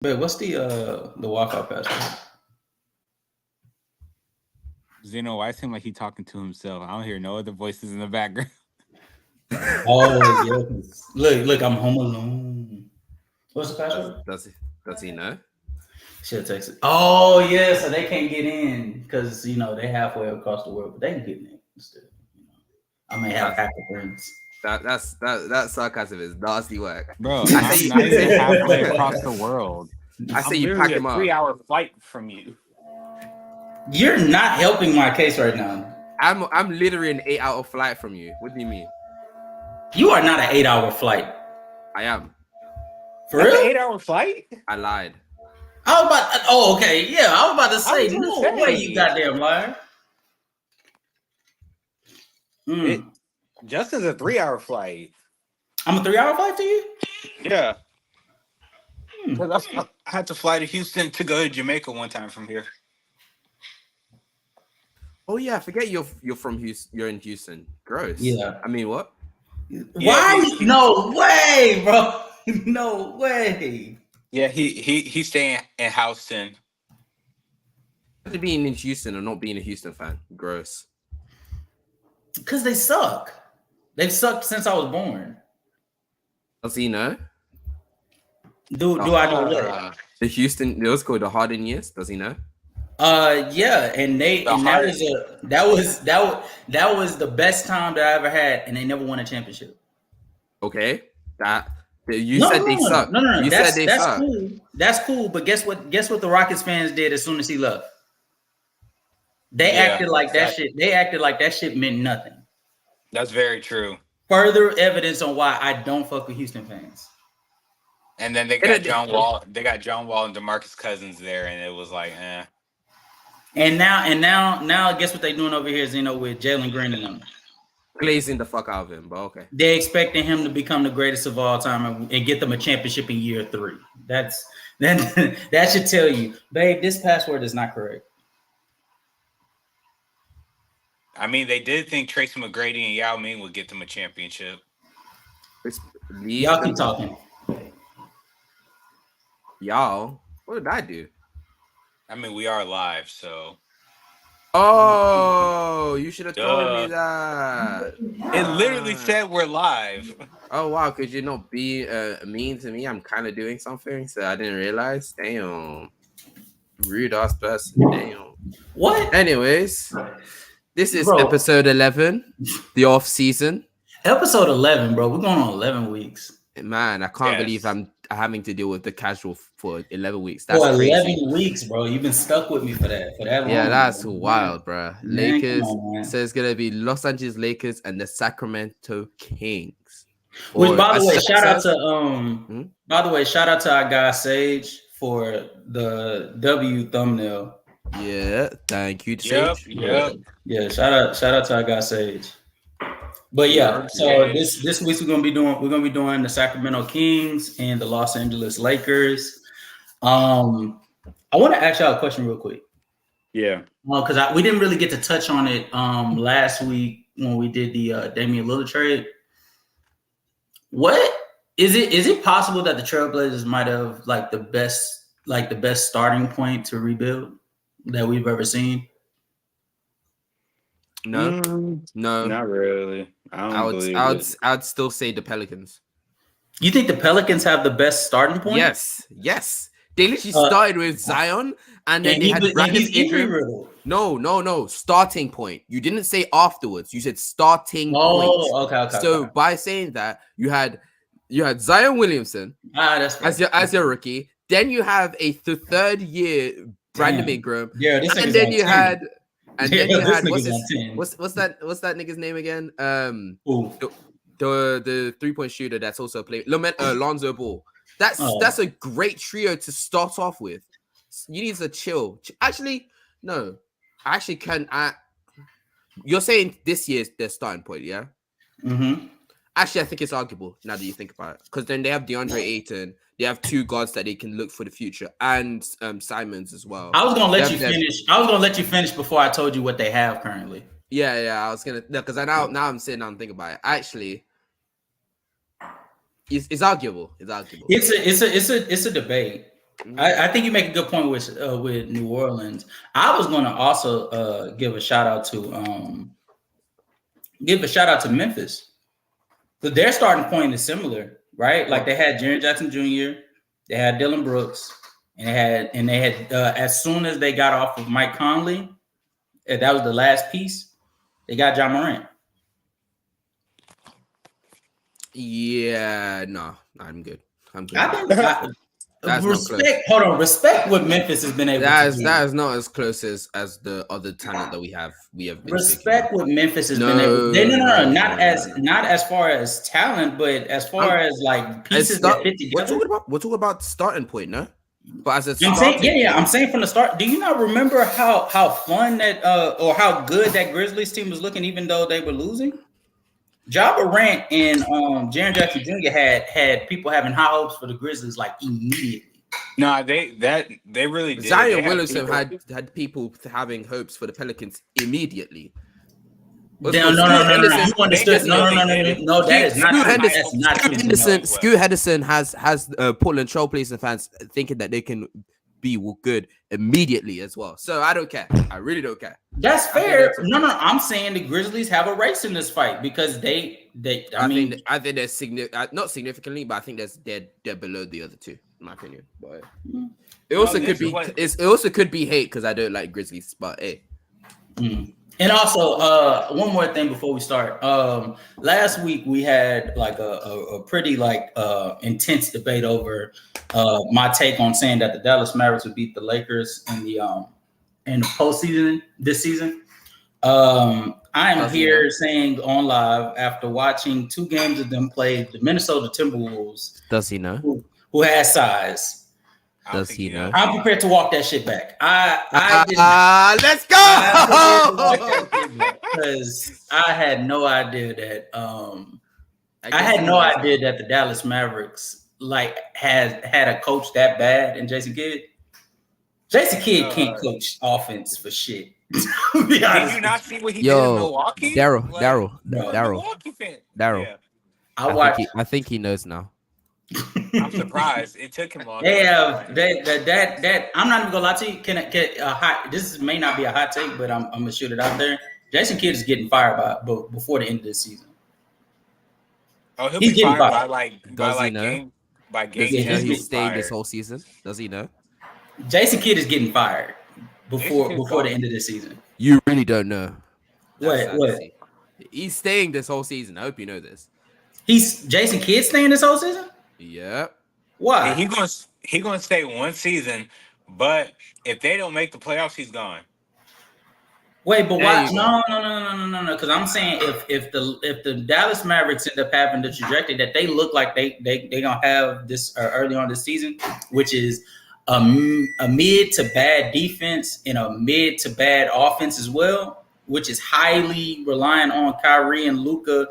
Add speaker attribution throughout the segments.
Speaker 1: But what's the Wi-Fi password?
Speaker 2: Zeno, why it seem like he talking to himself? I don't hear no other voices in the background.
Speaker 1: Oh yeah. Look, I'm home alone. What's the
Speaker 3: Does
Speaker 1: password?
Speaker 3: does he does he know?
Speaker 1: Should text it. Oh yeah, so they can't get in because they halfway across the world, but they can get in still. I may have
Speaker 3: That's
Speaker 1: hacker friends.
Speaker 3: that sarcasm is nasty work.
Speaker 2: Bro,
Speaker 3: I
Speaker 2: I'm
Speaker 3: say
Speaker 2: not even halfway
Speaker 3: you.
Speaker 2: across the world.
Speaker 3: I say
Speaker 2: I'm
Speaker 3: you pack
Speaker 2: literally a
Speaker 3: him up.
Speaker 2: 3-hour flight from you.
Speaker 1: You're not helping my case right now.
Speaker 3: I'm literally an 8-hour flight from you. What do you mean?
Speaker 1: You are not an 8-hour flight.
Speaker 3: I am.
Speaker 1: For
Speaker 2: That's an
Speaker 1: real?
Speaker 2: 8-hour flight?
Speaker 3: I lied.
Speaker 1: I was about. Oh, okay. Yeah, I was about to
Speaker 2: I
Speaker 1: say
Speaker 2: was gonna
Speaker 1: no way, you
Speaker 2: say
Speaker 1: goddamn liar.
Speaker 2: it. Justin's a 3-hour flight.
Speaker 1: I'm a 3-hour flight to you.
Speaker 2: Yeah, because I had to fly to Houston to go to Jamaica one time from here.
Speaker 3: Oh yeah, I forget you're from Houston. You're in Houston. Gross.
Speaker 1: Yeah.
Speaker 3: I mean, what?
Speaker 1: Why? No way, bro. No way.
Speaker 2: Yeah, he's staying in Houston.
Speaker 3: Being in Houston or not being a Houston fan. Gross.
Speaker 1: Because they suck. They've sucked since I was born.
Speaker 3: Does he know?
Speaker 1: Do I know what?
Speaker 3: The Houston, it was called the Harden years. Does he know?
Speaker 1: Yeah, and that was the best time that I ever had, and they never won a championship.
Speaker 3: Okay, you said they suck.
Speaker 1: No.
Speaker 3: You said they suck.
Speaker 1: Cool. That's cool. But guess what? Guess what the Rockets fans did as soon as he left? They acted like that shit. They acted like that shit meant nothing.
Speaker 2: That's very true.
Speaker 1: Further evidence on why I don't fuck with Houston fans.
Speaker 2: And then they got John Wall. They got John Wall and DeMarcus Cousins there, and it was like, eh.
Speaker 1: And now, guess what they doing over here, Zeno, with Jalen Green and them?
Speaker 3: Glazing the fuck out of him, but okay.
Speaker 1: They expecting him to become the greatest of all time and get them a championship in year 3. That should tell you, babe, this password is not correct.
Speaker 2: I mean, they did think Tracy McGrady and Yao Ming would get them a championship.
Speaker 1: Y'all keep talking.
Speaker 3: Y'all, what did I do?
Speaker 2: I mean, we are live, so.
Speaker 3: Oh, you should have told me that.
Speaker 2: It literally said we're live.
Speaker 3: Oh wow, could you not be mean to me? I'm kind of doing something, so I didn't realize. Damn, rude ass person. Damn.
Speaker 1: What?
Speaker 3: Anyways, this is episode 11, the off season.
Speaker 1: Episode 11, bro. We're going on 11 weeks.
Speaker 3: Man, I can't believe I'm having to deal with the casual for 11 weeks.
Speaker 1: That's for 11 crazy. Weeks, bro. You've been stuck with me for that long.
Speaker 3: Yeah, that's wild, bro. Lakers. So it's gonna be Los Angeles Lakers and the Sacramento Kings.
Speaker 1: Which, by the way, shout out to our guy Sage for the W thumbnail.
Speaker 3: Yeah, thank you, Sage.
Speaker 2: Yep.
Speaker 1: Yeah, shout out to our guy Sage. But yeah, so this week we're gonna be doing the Sacramento Kings and the Los Angeles Lakers. I want to ask y'all a question real quick.
Speaker 2: Yeah.
Speaker 1: Because we didn't really get to touch on it last week when we did the Damian Lillard trade. What is it? Is it possible that the Trailblazers might have the best starting point to rebuild that we've ever seen?
Speaker 3: No,
Speaker 2: not really.
Speaker 3: I'd still say the Pelicans.
Speaker 1: You think the Pelicans have the best starting point?
Speaker 3: Yes. They literally started with Zion, and then they had Brandon's injury. No. Starting point. You didn't say afterwards. You said starting point.
Speaker 1: Okay.
Speaker 3: So by saying that, you had Zion Williamson as your rookie. Then you have a third year Brandon Ingram.
Speaker 1: Yeah,
Speaker 3: and then you had. And then you had what's that nigga's name again? The 3-point shooter that's also playing Lonzo Ball. That's a great trio to start off with. You need to chill. Actually, no. You're saying this year's their starting point, yeah?
Speaker 1: Mm-hmm.
Speaker 3: Actually, I think it's arguable now that you think about it. Because then they have DeAndre Ayton. They have 2 guards that they can look for the future, and Simons as well.
Speaker 1: I was gonna let you finish. I was gonna let you finish before I told you what they have currently.
Speaker 3: Yeah. I was gonna because now I'm sitting down and thinking about it. Actually, it's arguable. It's arguable.
Speaker 1: It's a debate. I think you make a good point with New Orleans. I was going to also give a shout out to Memphis. So their starting point is similar, right? Like they had Jaren Jackson Jr., they had Dylan Brooks, and they had as soon as they got off of Mike Conley, that was the last piece. They got John Morant.
Speaker 3: Yeah, no, I'm good. I'm good.
Speaker 1: Respect what Memphis has been able to do.
Speaker 3: That is not as close as the other talent that we have been
Speaker 1: respect what Memphis has been able to do. No, not as far as talent, but as far as like pieces that fit together.
Speaker 3: We're talking about starting point, no? But as
Speaker 1: I'm saying from the start. Do you not remember how fun that or how good that Grizzlies team was looking, even though they were losing? Ja Morant and Jaren Jackson Jr. had people having high hopes for the Grizzlies like immediately.
Speaker 2: No, they really did.
Speaker 3: Zion Williamson had people having hopes for the Pelicans immediately.
Speaker 1: No. You understood? No. That is not true.
Speaker 3: Scoot Henderson has Portland Trailblazer fans thinking that they can be good immediately as well. So I don't care. I really don't care.
Speaker 1: That's fair. No. I'm saying the Grizzlies have a race in this fight because I think
Speaker 3: they're not significantly, but I think they're below the other two, in my opinion. But it also could be hate because I don't like Grizzlies, but hey.
Speaker 1: And also, one more thing before we start. Last week we had like a pretty intense debate over my take on saying that the Dallas Mavericks would beat the Lakers in the postseason this season. I am here saying on live after watching 2 games of them play the Minnesota Timberwolves.
Speaker 3: Does he know?
Speaker 1: Who has size?
Speaker 3: Does he know?
Speaker 1: I'm prepared to walk that shit back.
Speaker 3: Let's go!
Speaker 1: Because I had no idea that the Dallas Mavericks had a coach that bad in Jason Kidd. Jason Kidd can't coach offense for shit.
Speaker 2: Did you not see what he did in Milwaukee?
Speaker 3: Daryl.
Speaker 2: Yeah.
Speaker 3: I think he knows now.
Speaker 2: I'm surprised it took him long.
Speaker 1: That I'm not even gonna lie to you. This may not be a hot take, but I'm gonna shoot it out there. Jason Kidd is getting fired before the end of this season.
Speaker 2: Oh, he'll be fired by
Speaker 3: game.
Speaker 2: Does
Speaker 3: he know he's staying this whole season? Does he know?
Speaker 1: Jason Kidd is getting fired before the end of this season.
Speaker 3: You really don't know.
Speaker 1: What?
Speaker 3: He's staying this whole season. I hope you know this.
Speaker 1: Jason Kidd staying this whole season?
Speaker 3: Yeah.
Speaker 1: Why?
Speaker 2: He gonna stay one season, but if they don't make the playoffs, he's gone.
Speaker 1: Wait, but why? No. Because I'm saying if the Dallas Mavericks end up having the trajectory that they look like they gonna have this early on this season, which is a mid to bad defense and a mid to bad offense as well, which is highly reliant on Kyrie and Luka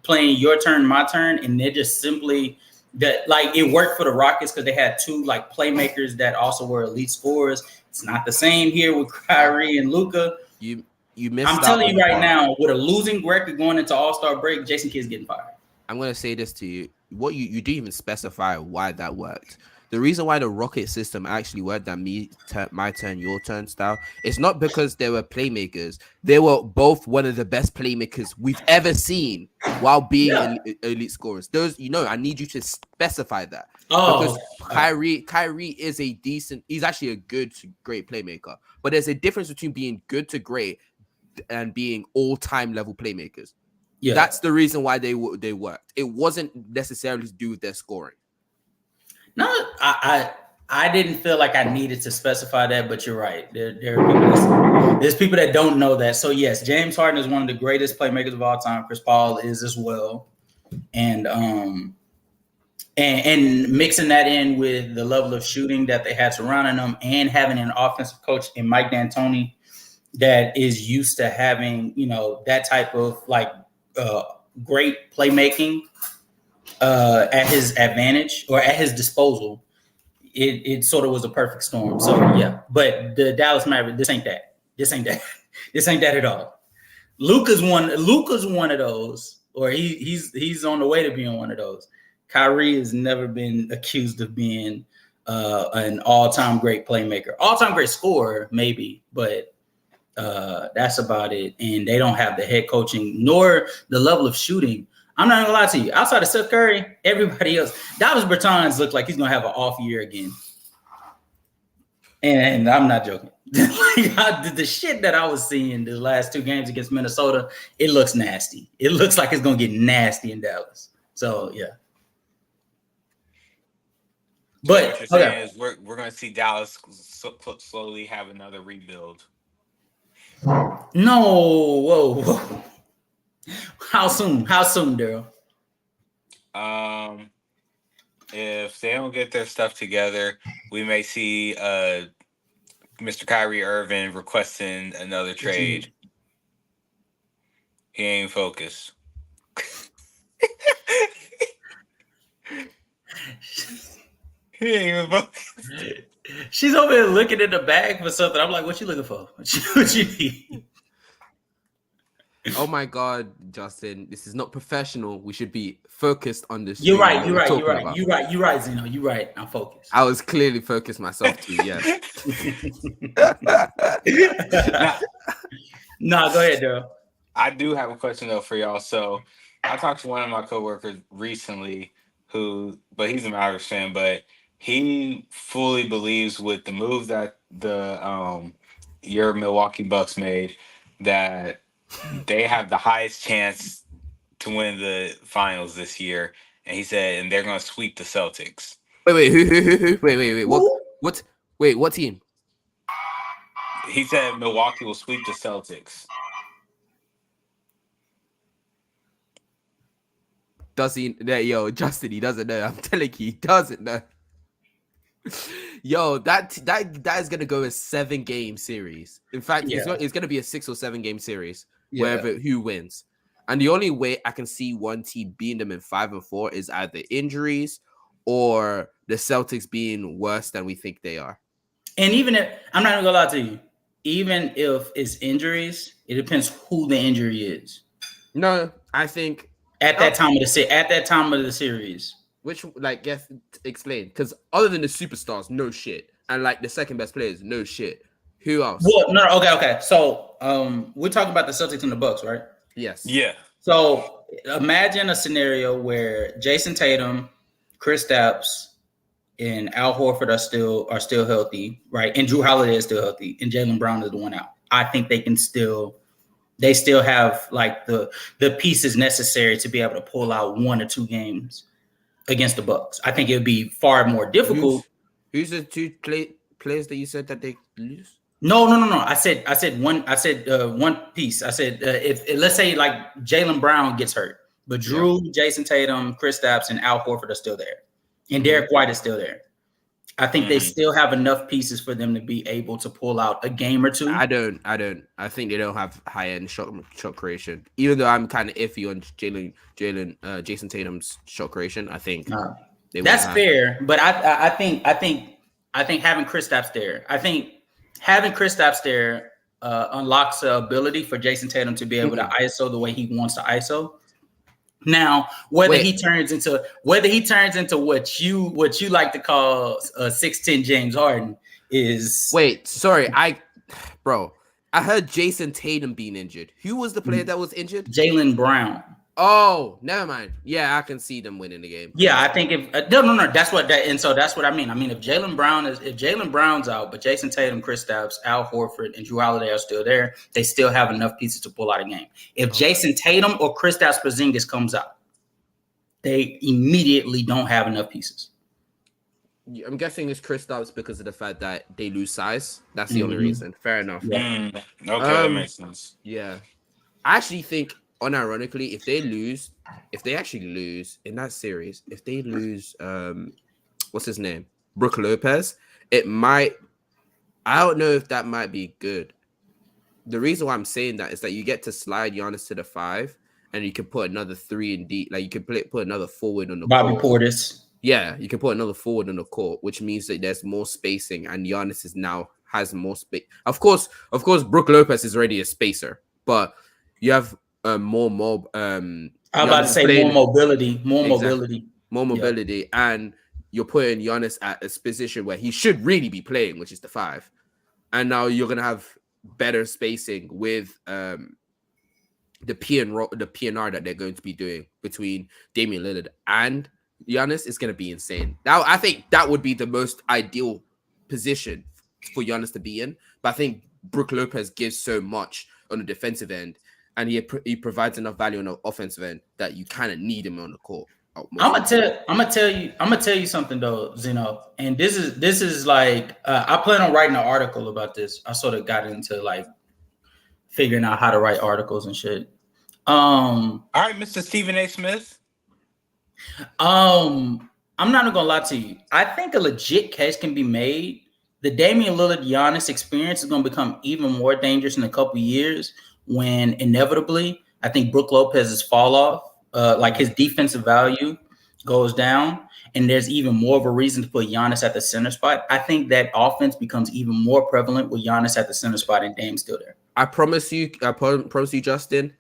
Speaker 1: playing your turn, my turn, and they're just simply that it worked for the Rockets because they had 2 playmakers that also were elite scorers. It's not the same here with Kyrie and Luka.
Speaker 3: You missed.
Speaker 1: I'm telling you right now, with a losing record going into All-Star break, Jason Kidd's getting fired.
Speaker 3: I'm gonna say this to you. What you didn't even specify why that worked. The reason why the Rocket system actually worked that my turn, your turn style, it's not because they were playmakers. They were both one of the best playmakers we've ever seen while being elite scorers. I need you to specify that. Because Kyrie is he's actually a good to great playmaker. But there's a difference between being good to great and being all-time level playmakers. Yeah. That's the reason why they worked. It wasn't necessarily to do with their scoring.
Speaker 1: No, I didn't feel like I needed to specify that, but you're right. There are there's people that don't know that. So yes, James Harden is one of the greatest playmakers of all time. Chris Paul is as well, and mixing that in with the level of shooting that they had surrounding them, and having an offensive coach in Mike D'Antoni that is used to having that type of great playmaking. At his advantage or at his disposal, it sort of was a perfect storm. So yeah, but the Dallas Mavericks, this ain't that at all. Luka's one of those, or he's on the way to being one of those. Kyrie has never been accused of being an all-time great playmaker, all-time great scorer, maybe, but that's about it. And they don't have the head coaching nor the level of shooting. I'm not gonna lie to you. Outside of Steph Curry, everybody else, Davis Bertans looked like he's gonna have an off year again. And I'm not joking. The shit that I was seeing the last 2 games against Minnesota, it looks nasty. It looks like it's gonna get nasty in Dallas. So yeah. But
Speaker 2: what you're saying is we're going to see Dallas slowly have another rebuild.
Speaker 1: No, whoa. How soon, Daryl?
Speaker 2: If they don't get their stuff together, we may see Mr. Kyrie Irving requesting another trade. He ain't focused. He ain't even focused.
Speaker 1: She's over there looking in the bag for something. I'm like, what you looking for? What you need?
Speaker 3: Oh my God, Justin, this is not professional. We should be focused on this.
Speaker 1: You're right, Zeno. You're right. I'm focused.
Speaker 3: I was clearly focused myself too, yes.
Speaker 1: No, go ahead, Daryl.
Speaker 2: I do have a question though for y'all. So I talked to one of my coworkers recently but he's a Mavericks fan, but he fully believes with the move that your Milwaukee Bucks made that they have the highest chance to win the finals this year. And he said, and they're going to sweep the Celtics.
Speaker 3: Wait. Wait. What? Wait, what team?
Speaker 2: He said Milwaukee will sweep the Celtics.
Speaker 3: Does he? Yo, Justin, he doesn't know. I'm telling you, he doesn't know. Yo, that is gonna go a 7-game series. In fact, it's gonna be a 6 or 7 game series, wherever who wins. And the only way I can see one team beating them in 5 and 4 is either injuries or the Celtics being worse than we think they are.
Speaker 1: And even if I'm not gonna lie to you, even if it's injuries, it depends who the injury is.
Speaker 3: No, I think
Speaker 1: at that time of the series.
Speaker 3: Which, explain. Because other than the superstars, no shit. And, the second best players, no shit. Who else?
Speaker 1: Well, no, okay. So, we're talking about the Celtics and the Bucks, right?
Speaker 3: Yes.
Speaker 2: Yeah.
Speaker 1: So, imagine a scenario where Jason Tatum, Kristaps, and Al Horford are still healthy, right? And Drew Holiday is still healthy, and Jaylen Brown is the one out. I think they still have, the pieces necessary to be able to pull out 1 or 2 games against the Bucks. I think it would be far more difficult.
Speaker 3: Who's the 2 players that you said that they lose?
Speaker 1: No. I said one. I said one piece. I said if let's say Jaylen Brown gets hurt, but Drew, Jason Tatum, Kristaps, and Al Horford are still there, and Derek White is still there. I think they still have enough pieces for them to be able to pull out a game or 2.
Speaker 3: I don't. I think they don't have high-end shot creation. Even though I'm kind of iffy on Jason Tatum's shot creation, I think
Speaker 1: that's fair. But I think having Kristaps there, unlocks the ability for Jason Tatum to be able to ISO the way he wants to ISO. Now, whether he turns into what you like to call 6'10" James Harden is
Speaker 3: I heard Jason Tatum being injured. Who was the player that was injured?
Speaker 1: Jaylen Brown.
Speaker 3: Oh, never mind. Yeah, I can see them winning the game.
Speaker 1: Yeah, I think if no, that's what I mean. I mean, if Jaylen Brown's out, but Jason Tatum, Kristaps, Al Horford, and Drew Holiday are still there, they still have enough pieces to pull out a game. If Jason Tatum or Kristaps Porzingis comes out, they immediately don't have enough pieces.
Speaker 3: I'm guessing it's Kristaps because of the fact that they lose size. That's the only reason. Fair enough.
Speaker 2: Okay, that makes sense.
Speaker 3: Yeah, I actually think. Unironically, if they actually lose in that series, if they lose, what's his name? Brook Lopez, it might, I don't know if that might be good. The reason why I'm saying that is that you get to slide Giannis to the 5 and you can put another 3 in D, you can put another forward on the
Speaker 1: Bobby
Speaker 3: court.
Speaker 1: Portis.
Speaker 3: Yeah, you can put another forward on the court, which means that there's more spacing and Giannis has more space. Of course, Brook Lopez is already a spacer, but you have more mob.
Speaker 1: I'm about to say more mobility.
Speaker 3: More mobility, and you're putting Giannis at a position where he should really be playing, which is the 5. And now you're gonna have better spacing with the PNR that they're going to be doing between Damian Lillard and Giannis is going to be insane. Now, I think that would be the most ideal position for Giannis to be in. But I think Brook Lopez gives so much on the defensive end, and he provides enough value on the offensive end that you kind of need him on the court.
Speaker 1: I'm gonna tell you something though, Zeno. And this is like I plan on writing an article about this. I sort of got into like figuring out how to write articles and shit.
Speaker 2: All right, Mr. Stephen A. Smith.
Speaker 1: I'm not gonna lie to you. I think a legit case can be made. The Damian Lillard Giannis experience is gonna become even more dangerous in a couple years when inevitably I think Brook Lopez's fall off, like his defensive value goes down, and there's even more of a reason to put Giannis at the center spot. I think that offense becomes even more prevalent with Giannis at the center spot and Dame still there.
Speaker 3: I promise you, Justin.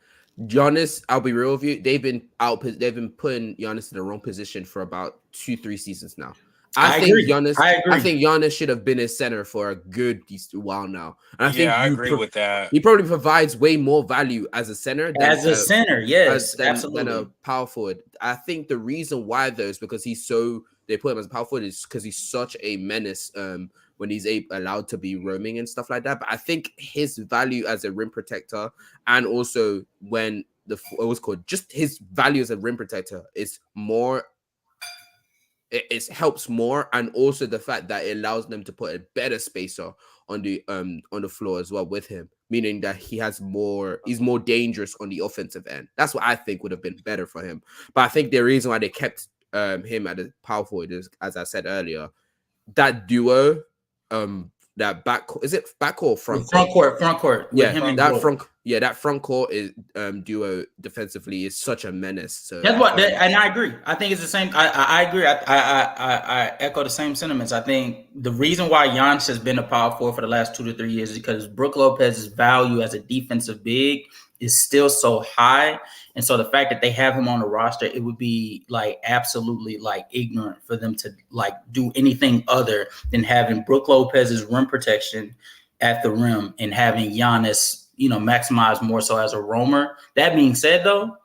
Speaker 3: Giannis, I'll be real with you. They've been putting Giannis in the wrong position for about 2-3 seasons now. I think Giannis should have been a center for a good while now. And I agree
Speaker 2: with that.
Speaker 3: He probably provides way more value as a center
Speaker 1: yes,
Speaker 3: absolutely, than a power forward. I think the reason why though is because they put him as a power forward is because he's such a menace when he's allowed to be roaming and stuff like that. But I think his value as a rim protector, and also when just his value as a rim protector is more. It helps more, and also the fact that it allows them to put a better spacer on the floor as well with him, meaning that he's more dangerous on the offensive end. That's what I think would have been better for him. But I think the reason why they kept him at a power forward is, as I said earlier, that duo, that backcourt, is it backcourt or front court?
Speaker 1: Front court.
Speaker 3: That front court is duo defensively is such a menace. So
Speaker 1: that's what, and I agree. I think it's the same. I agree. I echo the same sentiments. I think the reason why Giannis has been a power forward for the last 2 to 3 years is because Brook Lopez's value as a defensive big is still so high. And so the fact that they have him on the roster, it would be like absolutely like ignorant for them to like do anything other than having Brook Lopez's rim protection at the rim and having Giannis, maximize more so as a roamer. That being said though,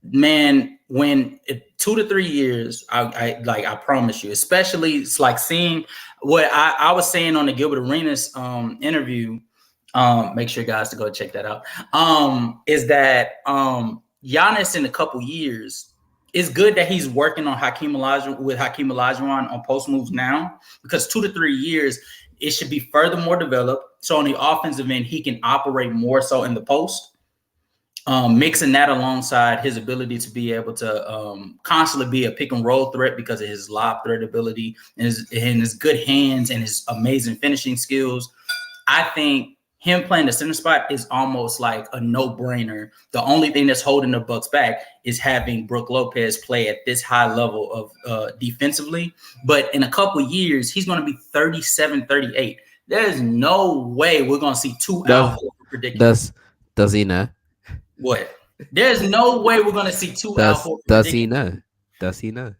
Speaker 1: man, when 2 to 3 years, I promise you, especially it's like seeing what I was saying on the Gilbert Arenas interview. Make sure guys to go check that out. Is that Giannis in a couple years, it's good that he's working on Hakeem Olajuwon on post moves now, because 2 to 3 years, it should be furthermore developed. So on the offensive end, he can operate more so in the post, mixing that alongside his ability to be able to constantly be a pick and roll threat because of his lob threat ability and his good hands and his amazing finishing skills. I think him playing the center spot is almost like a no-brainer. The only thing that's holding the Bucks back is having Brook Lopez play at this high level of defensively. But in a couple of years, he's going to be 37, 38. There's no way we're going to see two out predictions.
Speaker 3: Does he know?
Speaker 1: What? There's no way we're going to see two out.
Speaker 3: Does he know? Does he know?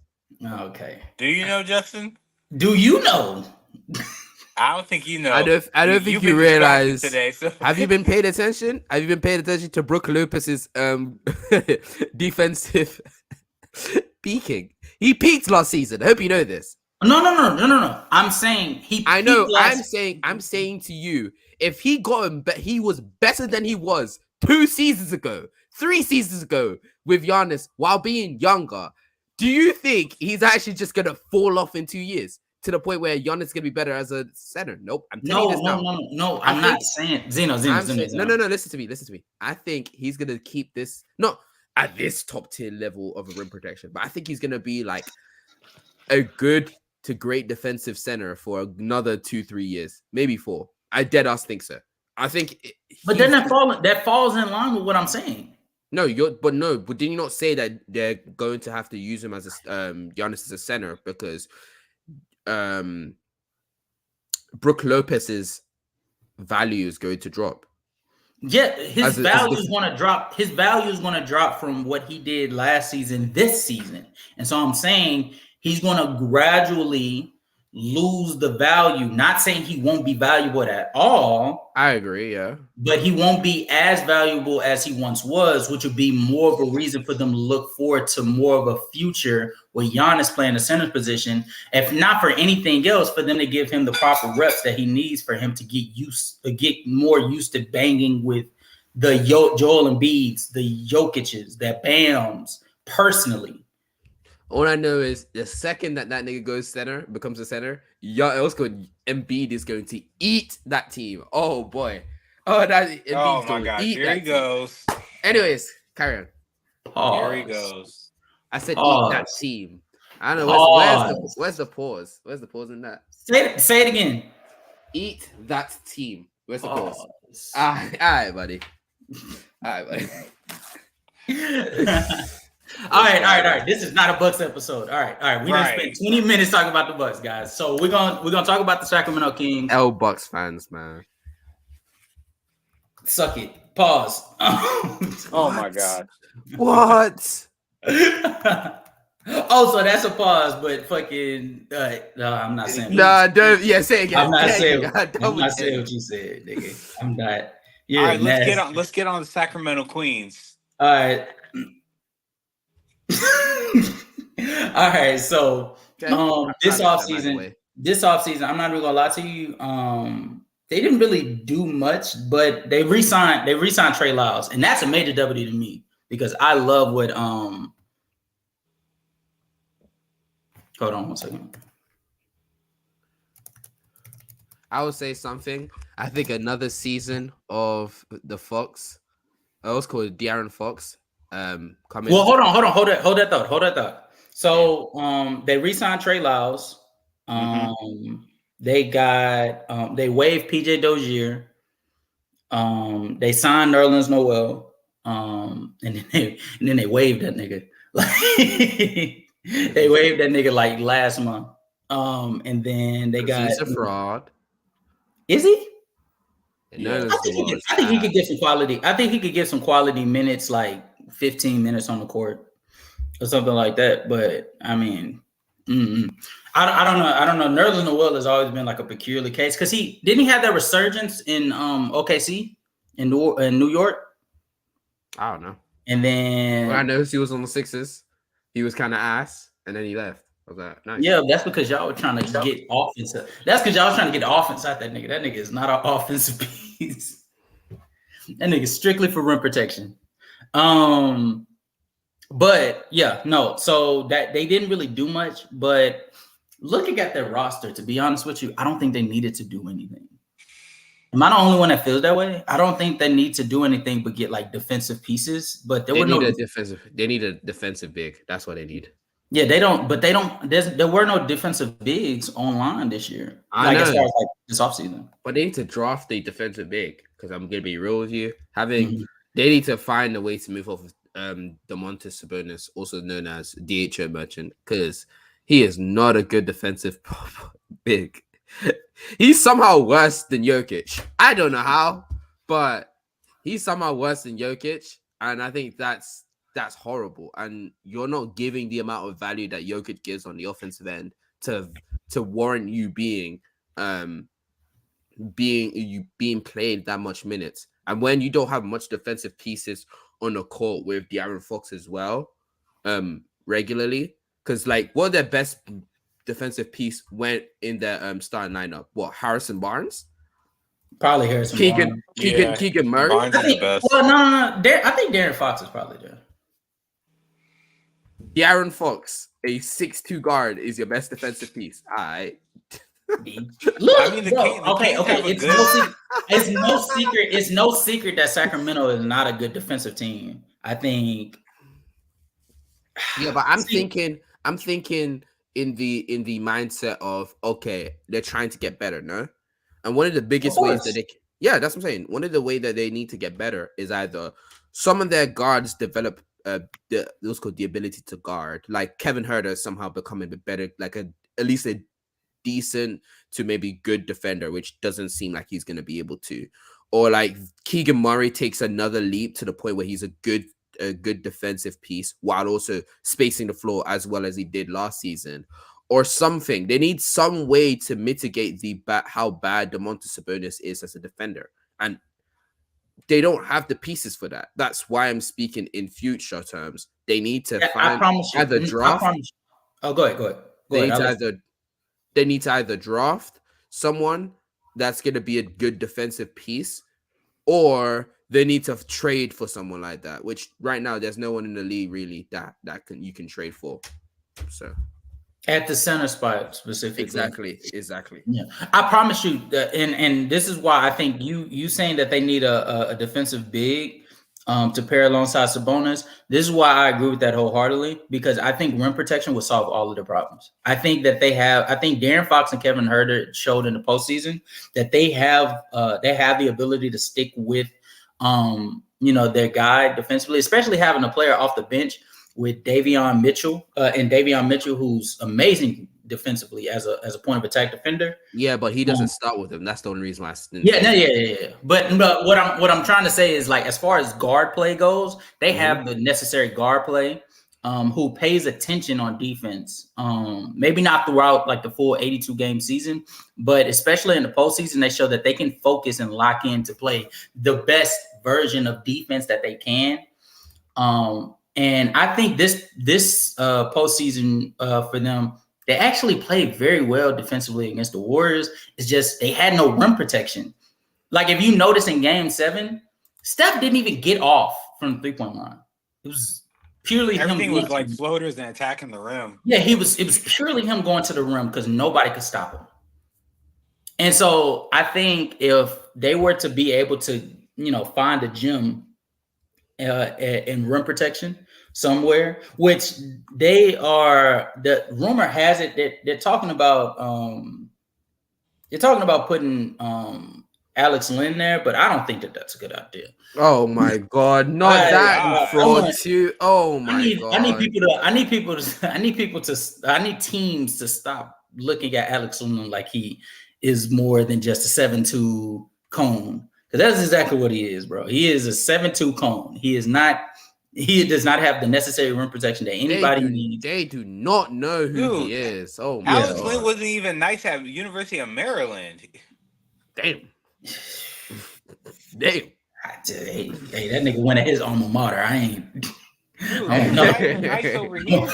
Speaker 1: Okay.
Speaker 2: Do you know, Justin?
Speaker 1: Do you know?
Speaker 2: I don't think you know.
Speaker 3: I don't think you realize today. So. Have you been paying attention? Have you been paying attention to Brook Lopez's defensive peaking? He peaked last season. I hope you know this.
Speaker 1: No. I'm saying he.
Speaker 3: I know. I'm saying to you, if he he was better than he was 2 seasons ago, 3 seasons ago with Giannis while being younger. Do you think he's actually just gonna fall off in 2 years? To the point where Giannis is gonna be better as a center. Nope. I'm telling you this now.
Speaker 1: No. I'm not saying Zeno.
Speaker 3: No. Listen to me. I think he's gonna keep this not at this top tier level of a rim protection, but I think he's gonna be like a good to great defensive center for another 2-3 years, maybe 4. I dead ass think so. I think.
Speaker 1: But then that falls in line with what I'm saying.
Speaker 3: No, but did you not say that they're going to have to use him as a Giannis as a center because Brook Lopez's value is going to drop.
Speaker 1: Yeah, his value is going to drop. His value is going to drop from what he did last season, this season. And so I'm saying he's going to gradually lose the value. Not saying he won't be valuable at all.
Speaker 3: I agree, yeah.
Speaker 1: But he won't be as valuable as he once was, which would be more of a reason for them to look forward to more of a future with Giannis playing the center position. If not for anything else, for them to give him the proper reps that he needs for him to get more used to banging with the Joel Embiids, the Jokic's, the Bams personally.
Speaker 3: All I know is the second that nigga goes center, becomes a center, Embiid is going to eat that team. Oh boy. Oh,
Speaker 2: my God! Here he goes.
Speaker 3: Anyways, carry on.
Speaker 2: Here he goes.
Speaker 3: I said eat that team. I don't know where's the pause. Where's the pause in that?
Speaker 1: Say it again.
Speaker 3: Eat that team. Where's the pause? All right, buddy. All right.
Speaker 1: All right. This is not a Bucks episode. All right. We done spent 20 minutes talking about the Bucks, guys. So we're gonna talk about the Sacramento Kings.
Speaker 3: Bucks fans, man.
Speaker 1: Suck it. Pause.
Speaker 2: Oh my God.
Speaker 3: What?
Speaker 1: Oh, so that's a pause, but fucking no, I'm not saying.
Speaker 3: Nah, don't. Yeah, say it again.
Speaker 1: I'm not saying what you said, nigga. I'm not.
Speaker 2: All right, let's get on the Sacramento Queens.
Speaker 1: All right. All right. So this offseason, I'm not even gonna lie to you. They didn't really do much, but they re-signed Trey Lyles, and that's a major W to me because I love what hold on one second.
Speaker 3: I would say something. I think another season of the Fox. I was called De'Aaron Fox. Coming.
Speaker 1: Well, hold that thought. So they re-signed Trey Lyles. They got they waived PJ Dozier. They signed Nerlens Noel. And then they waived that nigga. They waived that nigga like last month. And then they got
Speaker 3: he's a fraud.
Speaker 1: Is he?
Speaker 3: Yeah.
Speaker 1: I think he could get some quality. I think he could get some quality minutes, like 15 minutes on the court or something like that. But I mean, I don't know. I don't know. Nerlens Noel has always been like a peculiar case because he have that resurgence in OKC in New York.
Speaker 3: I don't know.
Speaker 1: And then
Speaker 3: I know he was on the Sixers. He was kind of ass, and then he left. I was like, nice.
Speaker 1: Yeah, that's because y'all were trying to get offense. That's because y'all was trying to get offense out that nigga. That nigga is not an offensive piece. That nigga is strictly for rim protection. But yeah, no. So that they didn't really do much. But looking at their roster, to be honest with you, I don't think they needed to do anything. Am I the only one that feels that way? I don't think they need to do anything but get like defensive pieces. But they need
Speaker 3: a defensive big. That's what they need.
Speaker 1: Yeah, they don't. But they don't. There were no defensive bigs online this year.
Speaker 3: I know.
Speaker 1: As far as like this offseason.
Speaker 3: But they need to draft a defensive big because I'm gonna be real with you. They need to find a way to move off of Domantas Sabonis, also known as DHO Merchant, because he is not a good defensive big. He's somehow worse than Jokic. I don't know how, but he's somehow worse than Jokic, and I think that's horrible. And you're not giving the amount of value that Jokic gives on the offensive end to warrant you being played that much minutes. And when you don't have much defensive pieces on the court with De'Aaron Fox as well, regularly, because like what their best defensive piece went in their starting lineup? What, Harrison Barnes?
Speaker 1: Probably Harrison Barnes.
Speaker 3: Keegan Murray.
Speaker 2: Barnes is the best.
Speaker 1: Well, no. I think De'Aaron Fox is probably there.
Speaker 3: De'Aaron Fox, a 6'2" guard, is your best defensive piece. All right.
Speaker 1: Look, I mean, okay. It's no secret that Sacramento is not a good defensive team. I think.
Speaker 3: Yeah, but I'm thinking in the mindset of, okay, they're trying to get better, no? And one of the biggest ways that that's what I'm saying. One of the ways that they need to get better is either some of their guards develop what's called the ability to guard, like Kevin Huerter somehow becoming a bit better, like at least a decent to maybe good defender, which doesn't seem like he's going to be able to. Or like Keegan Murray takes another leap to the point where he's a good a good defensive piece while also spacing the floor as well as he did last season, or something. They need some way to mitigate how bad Domantas Sabonis is as a defender, and they don't have the pieces for that. That's why I'm speaking in future terms. They need to find either draft.
Speaker 1: Oh, go ahead.
Speaker 3: They need to either draft someone that's going to be a good defensive piece, or they need to trade for someone like that. Which right now there's no one in the league really that you can trade for. So
Speaker 1: at the center spot specifically.
Speaker 3: Exactly.
Speaker 1: Yeah, I promise you, and this is why I think you saying that they need a defensive big to pair alongside Sabonis. This is why I agree with that wholeheartedly, because I think rim protection will solve all of the problems. I think De'Aaron Fox and Kevin Huerter showed in the postseason that they have the ability to stick with their guy defensively, especially having a player off the bench with Davion Mitchell, who's amazing defensively as a point of attack defender.
Speaker 3: Yeah, but he doesn't start with him. That's the only reason why I didn't.
Speaker 1: Yeah. But what I'm trying to say is, like, as far as guard play goes, they have the necessary guard play who pays attention on defense. Maybe not throughout like the full 82 game season, but especially in the postseason, they show that they can focus and lock in to play the best version of defense that they can. And I think this postseason for them, they actually played very well defensively against the Warriors. It's just they had no rim protection. Like, if you notice in Game 7, Steph didn't even get off from the 3-point line. It was purely
Speaker 2: everything was like floaters and attacking the rim.
Speaker 1: Yeah, it was purely him going to the rim because nobody could stop him. And so I think if they were to be able to, find a gem in rim protection somewhere, which they are, the rumor has it that they're talking about putting Alex Lynn there, but I don't think that that's a good idea.
Speaker 3: Oh my God, not that fraud too. Oh my God.
Speaker 1: I need teams to stop looking at Alex Lynn like he is more than just a 7'2" cone. Because that's exactly what he is, bro. He is a 7'2" cone. He does not have the necessary rim protection that anybody needs.
Speaker 3: They do not know who he is. Oh my
Speaker 2: Alex Lynn wasn't even nice at University of Maryland.
Speaker 3: Damn.
Speaker 1: Hey, that nigga went at his alma mater. I don't know.
Speaker 2: Nice over here.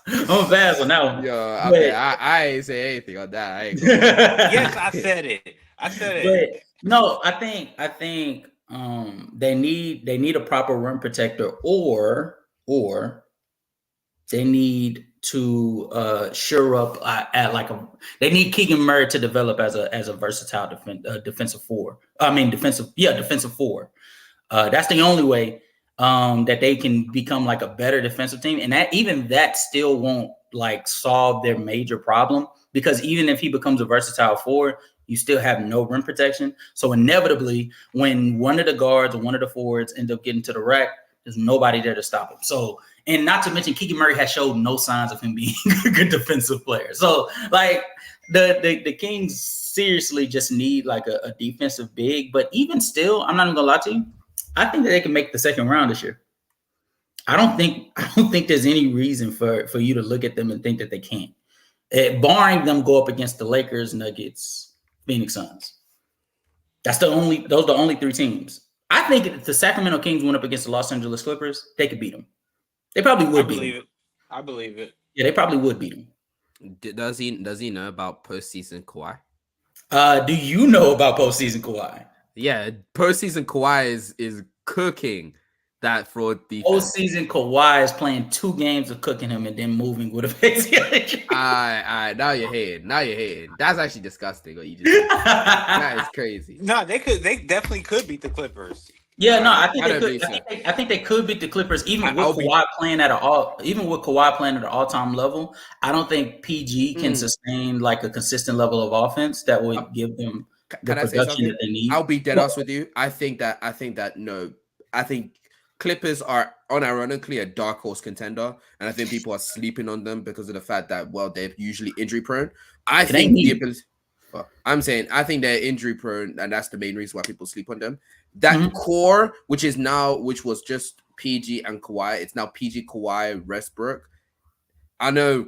Speaker 1: I'm fast on that one.
Speaker 3: Yo, I ain't say anything on that. I ain't
Speaker 2: yes, I said it.
Speaker 1: But no, I think they need a proper rim protector, or they need to shore up they need Keegan Murray to develop as a versatile defensive four. Defensive four. That's the only way that they can become like a better defensive team, and that still won't like solve their major problem, because even if he becomes a versatile four, you still have no rim protection. So inevitably, when one of the guards or one of the forwards end up getting to the rack, there's nobody there to stop him. So, and not to mention, Keegan Murray has showed no signs of him being a good defensive player. So, like, the Kings seriously just need like a defensive big. But even still, I'm not even gonna lie to you, I think that they can make the second round this year. I don't think there's any reason for you to look at them and think that they can't. Barring them go up against the Lakers, Nuggets, Phoenix Suns. Those are the only three teams. I think if the Sacramento Kings went up against the Los Angeles Clippers, they could beat them. They probably would beat them.
Speaker 2: I believe it.
Speaker 1: Yeah, they probably would beat them.
Speaker 3: Does he know about postseason Kawhi?
Speaker 1: Do you know about postseason Kawhi?
Speaker 3: Yeah, postseason Kawhi is cooking that fraud defense.
Speaker 1: Postseason Kawhi is playing 2 games of cooking him and then moving with a face.
Speaker 3: Now you're hating. That's actually disgusting what you just said. That is crazy.
Speaker 2: No, they definitely could beat the Clippers.
Speaker 1: Yeah, no, I think they could. I think they could beat the Clippers, even with Kawhi playing at an all-time level. I don't think PG can sustain like a consistent level of offense that would give them the production that they need.
Speaker 3: I'll be dead honest with you. I think Clippers are unironically a dark horse contender, and I think people are sleeping on them because of the fact that, well, they're usually injury prone. I think they're injury prone, and that's the main reason why people sleep on them. That core, which was just PG and Kawhi. It's now PG, Kawhi, Westbrook. I know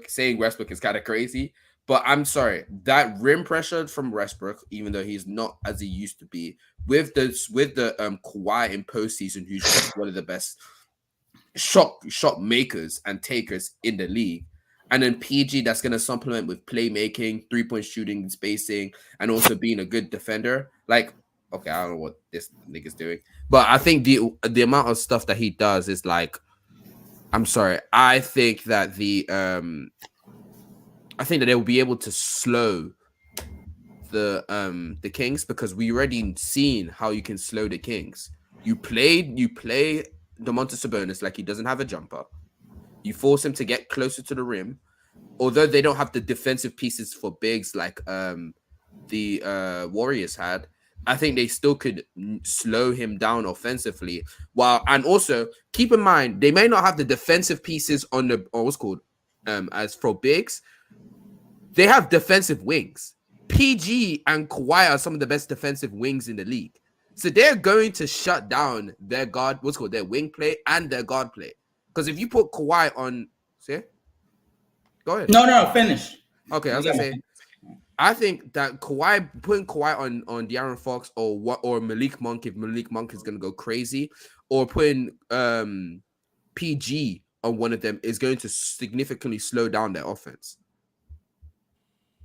Speaker 3: saying Westbrook is kind of crazy, but I'm sorry, that rim pressure from Westbrook, even though he's not as he used to be, with the Kawhi in postseason, who's just one of the best shot makers and takers in the league, and then PG that's going to supplement with playmaking, 3-point shooting, spacing, and also being a good defender. Like, okay, I don't know what this nigga's doing, but I think the amount of stuff that he does is like, I'm sorry, I think that they will be able to slow the Kings, because we already seen how you can slow the Kings. You play Domantas Sabonis like he doesn't have a jumper. You force him to get closer to the rim. Although they don't have the defensive pieces for bigs like the Warriors had, I think they still could slow him down offensively. And also keep in mind, they may not have the defensive pieces on the as for bigs. They have defensive wings. PG and Kawhi are some of the best defensive wings in the league. So they're going to shut down their their wing play and their guard play. Because if you put Kawhi on, go ahead.
Speaker 1: No, finish.
Speaker 3: Okay, I was gonna say, I think that putting Kawhi on De'Aaron Fox or Malik Monk, if Malik Monk is gonna go crazy, or putting PG on one of them is going to significantly slow down their offense.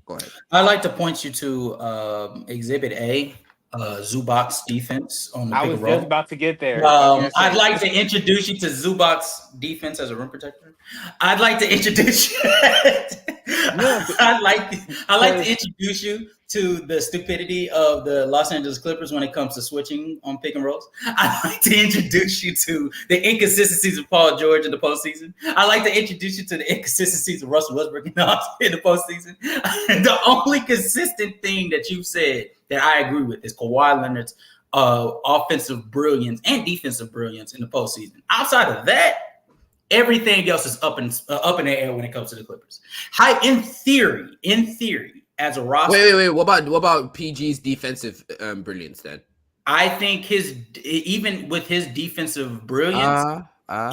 Speaker 3: Go ahead.
Speaker 1: I'd like to point you to Exhibit A, Zubac's defense on the pick and roll.
Speaker 2: I was just about to get there.
Speaker 1: I'd like to introduce you to Zubac's defense as a rim protector. I'd like to introduce you. I'd like to introduce you to the stupidity of the Los Angeles Clippers when it comes to switching on pick and rolls. I'd like to introduce you to the inconsistencies of Paul George in the postseason. I'd like to introduce you to the inconsistencies of Russell Westbrook in the postseason. The only consistent thing that you've said that I agree with is Kawhi Leonard's offensive brilliance and defensive brilliance in the postseason. Outside of that, everything else is up in the air when it comes to the Clippers. In theory, as a roster.
Speaker 3: Wait. What about PG's defensive brilliance then?
Speaker 1: I think even with his defensive brilliance, I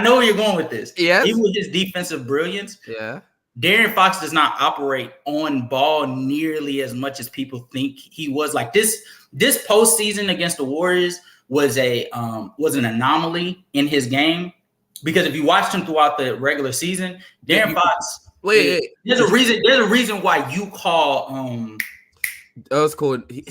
Speaker 1: know where you're going with this.
Speaker 3: Yes.
Speaker 1: Even with his defensive brilliance,
Speaker 3: yeah.
Speaker 1: De'Aaron Fox does not operate on ball nearly as much as people think he was. Like this postseason against the Warriors was an anomaly in his game, because if you watched him throughout the regular season, De'Aaron Fox.
Speaker 3: Wait.
Speaker 1: There's a reason why you call
Speaker 3: that was called a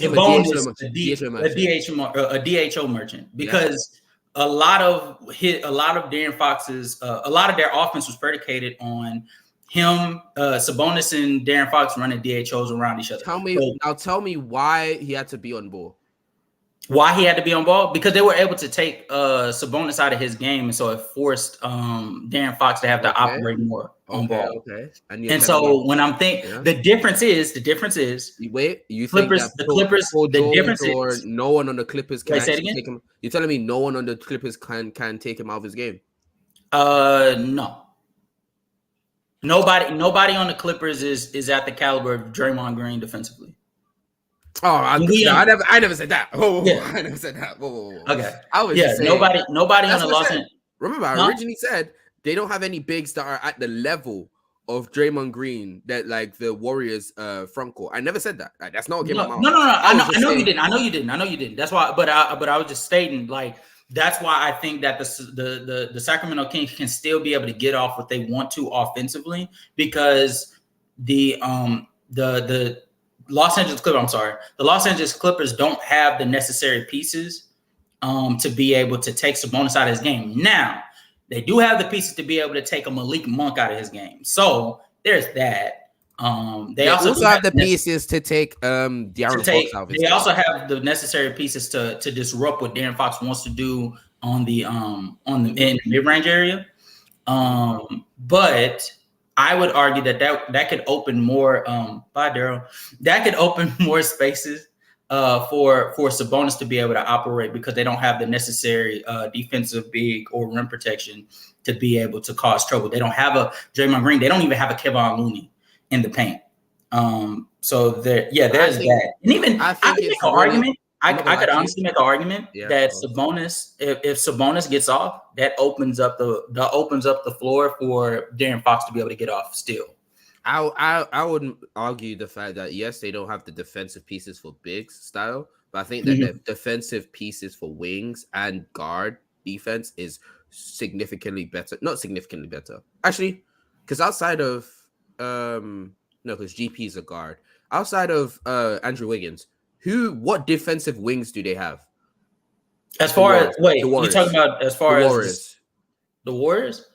Speaker 1: DHO merchant, because a lot of De'Aaron Fox's a lot of their offense was predicated on him, Sabonis and De'Aaron Fox running DHOs around each other.
Speaker 3: Tell me why he had to be on ball.
Speaker 1: Why he had to be on ball? Because they were able to take Sabonis out of his game, and so it forced De'Aaron Fox to have to operate more on ball. Okay. And so when I'm thinking, the difference is
Speaker 3: wait, you
Speaker 1: Clippers,
Speaker 3: think that
Speaker 1: the Clippers, the difference
Speaker 3: is no one on the Clippers can
Speaker 1: take
Speaker 3: him. You're telling me no one on the Clippers can take him out of his game?
Speaker 1: No. Nobody on the Clippers is at the caliber of Draymond Green defensively.
Speaker 3: Oh, I never said that. I never said that. Whoa.
Speaker 1: Okay.
Speaker 3: I was just saying,
Speaker 1: nobody on the Los Angeles.
Speaker 3: Remember, I originally said they don't have any bigs that are at the level of Draymond Green that like the Warriors front court. I never said that. Like, that's not what came out.
Speaker 1: No. I know you didn't. That's why. But I was just stating, like, that's why I think that the Sacramento Kings can still be able to get off what they want to offensively, because the Los Angeles Clippers don't have the necessary pieces to be able to take Sabonis out of his game. Now, they do have the pieces to be able to take a Malik Monk out of his game. So there's that. They also
Speaker 3: have the pieces to take De'Aaron Fox out of his game.
Speaker 1: They also have the necessary pieces to disrupt what De'Aaron Fox wants to do on the mid-range area. But I would argue that could open more. That could open more spaces for Sabonis to be able to operate, because they don't have the necessary defensive big or rim protection to be able to cause trouble. They don't have a Draymond Green. They don't even have a Kevon Looney in the paint. So there's that. And even I can make an argument. I could honestly make the argument that Sabonis, if Sabonis gets off, that opens up the floor for De'Aaron Fox to be able to get off still.
Speaker 3: I would argue the fact that yes, they don't have the defensive pieces for bigs style, but I think that the defensive pieces for wings and guard defense is significantly better. Not significantly better, actually, because outside of because GP is a guard. Outside of Andrew Wiggins, what defensive wings do they have?
Speaker 1: As far as you're talking about as far as the Warriors?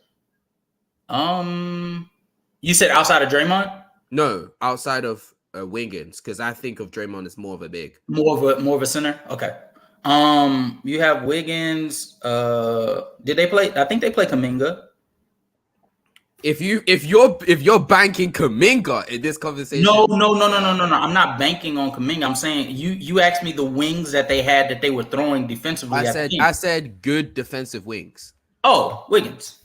Speaker 1: You said outside of Draymond?
Speaker 3: No, outside of Wiggins, because I think of Draymond as more of a big,
Speaker 1: more of a center. Okay. You have Wiggins. Did they play? I think they play Kuminga.
Speaker 3: If you're banking Kuminga in this conversation,
Speaker 1: no. I'm not banking on Kuminga. I'm saying you asked me the wings that they had that they were throwing defensively.
Speaker 3: I said good defensive wings.
Speaker 1: Oh, Wiggins.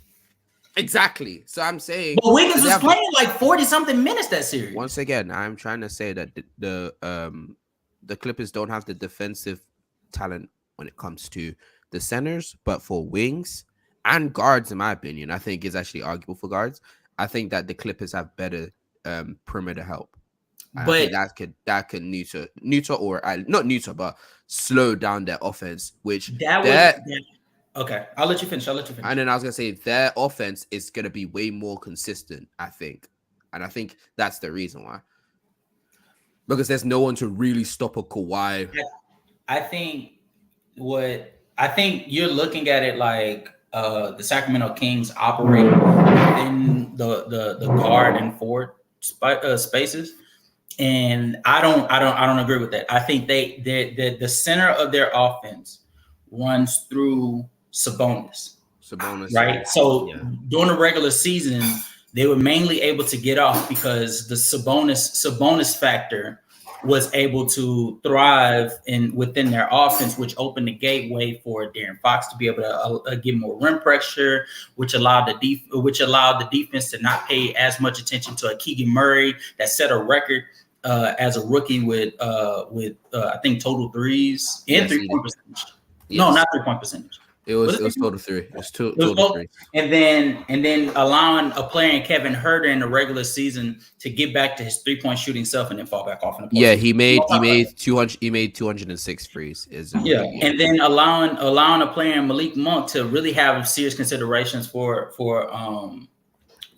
Speaker 3: Exactly. So I'm saying,
Speaker 1: but Wiggins was playing like 40-something minutes that series.
Speaker 3: Once again, I'm trying to say that the Clippers don't have the defensive talent when it comes to the centers, but for wings and guards, in my opinion, I think is actually arguable for guards. I think that the Clippers have better perimeter help. And but I think that could neuter or not neuter, but slow down their offense.
Speaker 1: Okay, I'll let you finish.
Speaker 3: And then I was gonna say their offense is gonna be way more consistent, I think, and I think that's the reason why. Because there's no one to really stop a Kawhi.
Speaker 1: I think you're looking at it like the Sacramento Kings operate within the guard and forward spaces, and I don't agree with that. I think the center of their offense runs through Sabonis, right? So during the regular season, they were mainly able to get off because the Sabonis factor was able to thrive within their offense, which opened the gateway for De'Aaron Fox to be able to get more rim pressure, which allowed the defense to not pay as much attention to a Keegan Murray that set a record as a rookie with I think total threes and 3-point percentage. Yes. No, not 3-point percentage.
Speaker 3: It was total three. It was total three.
Speaker 1: And then allowing a player in Kevin Huerter in the regular season to get back to his 3-point shooting self and then fall back off in the post.
Speaker 3: Yeah, he made 206 threes.
Speaker 1: And then allowing a player in Malik Monk to really have serious considerations for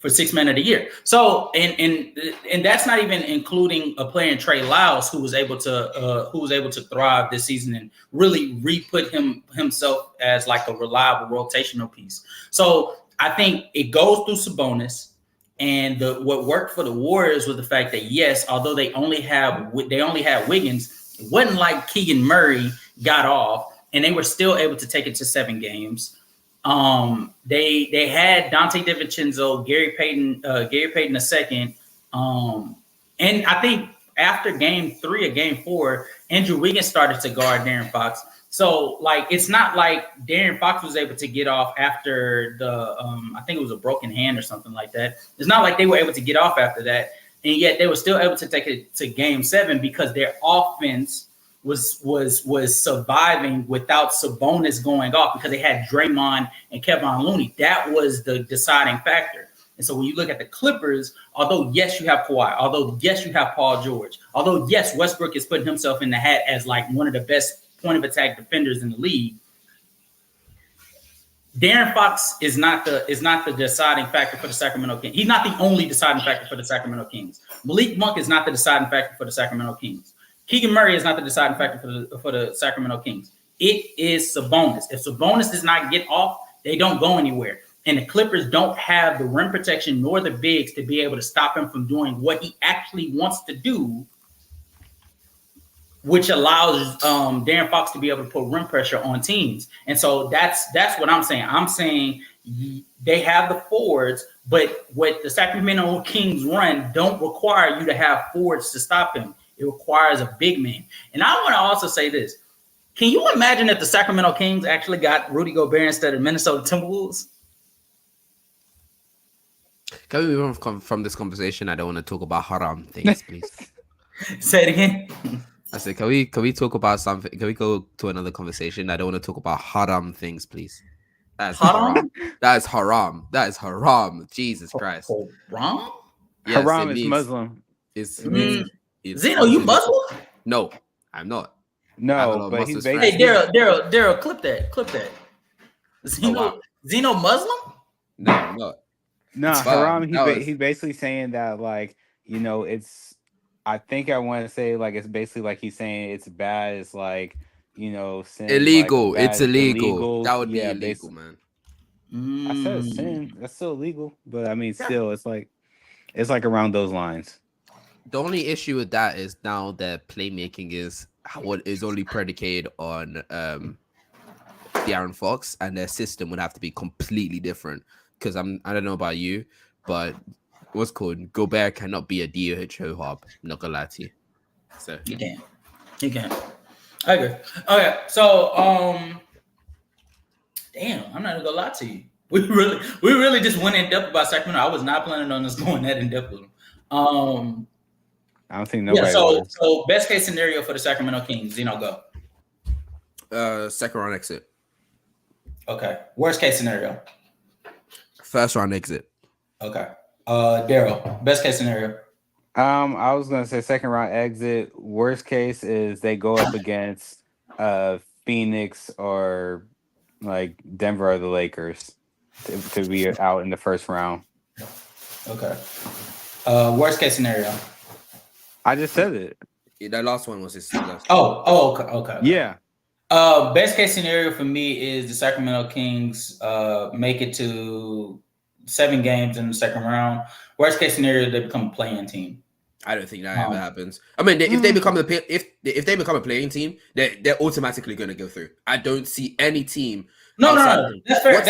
Speaker 1: 6 men of the year. So and that's not even including a player in Trey Lyles who was able to thrive this season and really re-put himself as like a reliable rotational piece. So I think it goes through Sabonis, and what worked for the Warriors was the fact that yes, although they only had Wiggins, it wasn't like Keegan Murray got off and they were still able to take it to 7 games. They had Dante DiVincenzo, Gary Payton II. And I think after game 3 or game 4, Andrew Wiggins started to guard De'Aaron Fox. So like, it's not like De'Aaron Fox was able to get off after I think it was a broken hand or something like that. It's not like they were able to get off after that. And yet they were still able to take it to game 7 because their offense was surviving without Sabonis going off because they had Draymond and Kevon Looney. That was the deciding factor. And so when you look at the Clippers, although yes, you have Kawhi, although yes, you have Paul George, although yes, Westbrook is putting himself in the hat as like one of the best point of attack defenders in the league, De'Aaron Fox is not the deciding factor for the Sacramento Kings. He's not the only deciding factor for the Sacramento Kings. Malik Monk is not the deciding factor for the Sacramento Kings. Keegan Murray is not the deciding factor for the Sacramento Kings. It is Sabonis. If Sabonis does not get off, they don't go anywhere. And the Clippers don't have the rim protection nor the bigs to be able to stop him from doing what he actually wants to do, which allows De'Aaron Fox to be able to put rim pressure on teams. And so that's what I'm saying. I'm saying they have the forwards, but what the Sacramento Kings run don't require you to have forwards to stop him. It requires a big man. And I want to also say this. Can you imagine if the Sacramento Kings actually got Rudy Gobert instead of Minnesota Timberwolves?
Speaker 3: Can we move from this conversation? I don't want to talk about haram things, please.
Speaker 1: Say it again.
Speaker 3: I said, can we talk about something? Can we go to another conversation? I don't want to talk about haram things, please. That's haram. That is haram. That is haram. Jesus Christ.
Speaker 1: Haram?
Speaker 3: Yes,
Speaker 2: haram is Muslim.
Speaker 3: It's
Speaker 1: Zeno, you Muslim?
Speaker 3: No, I'm not.
Speaker 2: No, but he's
Speaker 1: basically. Hey, Daryl, clip that. Zeno Muslim?
Speaker 3: No, I'm not.
Speaker 2: No, haram. He's basically saying that, like, you know, it's. I think I want to say, like, it's basically like he's saying it's bad. It's like, you know, sin,
Speaker 3: illegal.
Speaker 2: Like
Speaker 3: it's illegal. That would be illegal, man.
Speaker 2: I said sin. That's still illegal, but I mean, still, it's like around those lines.
Speaker 3: The only issue with that is now that playmaking is what is only predicated on De'Aaron Fox, and their system would have to be completely different. Because I don't know about you, but what's called Gobert cannot be a DHO hub. I'm not gonna lie to you. So
Speaker 1: you can. I agree. Okay, so damn, I'm not gonna lie to you. We really just went in depth about Sacramento. I was not planning on us going that in depth with them.
Speaker 2: I don't think nobody.
Speaker 1: Yeah, so best case scenario for the Sacramento Kings, go.
Speaker 3: Second round exit.
Speaker 1: Okay. Worst case scenario.
Speaker 3: First round exit.
Speaker 1: Okay. Daryl, best case scenario.
Speaker 2: I was gonna say second round exit. Worst case is they go up against Phoenix or like Denver or the Lakers to be out in the first round.
Speaker 1: Okay. Worst case scenario.
Speaker 2: I just said it.
Speaker 3: Yeah, that last one was his.
Speaker 1: Okay.
Speaker 2: Yeah.
Speaker 1: Best case scenario for me is the Sacramento Kings make it to 7 games in the second round. Worst case scenario, they become a playing team.
Speaker 3: I don't think that ever happens. I mean, if they become if they become a playing team, they're automatically going to go through. I don't see any team.
Speaker 1: No. That's fair.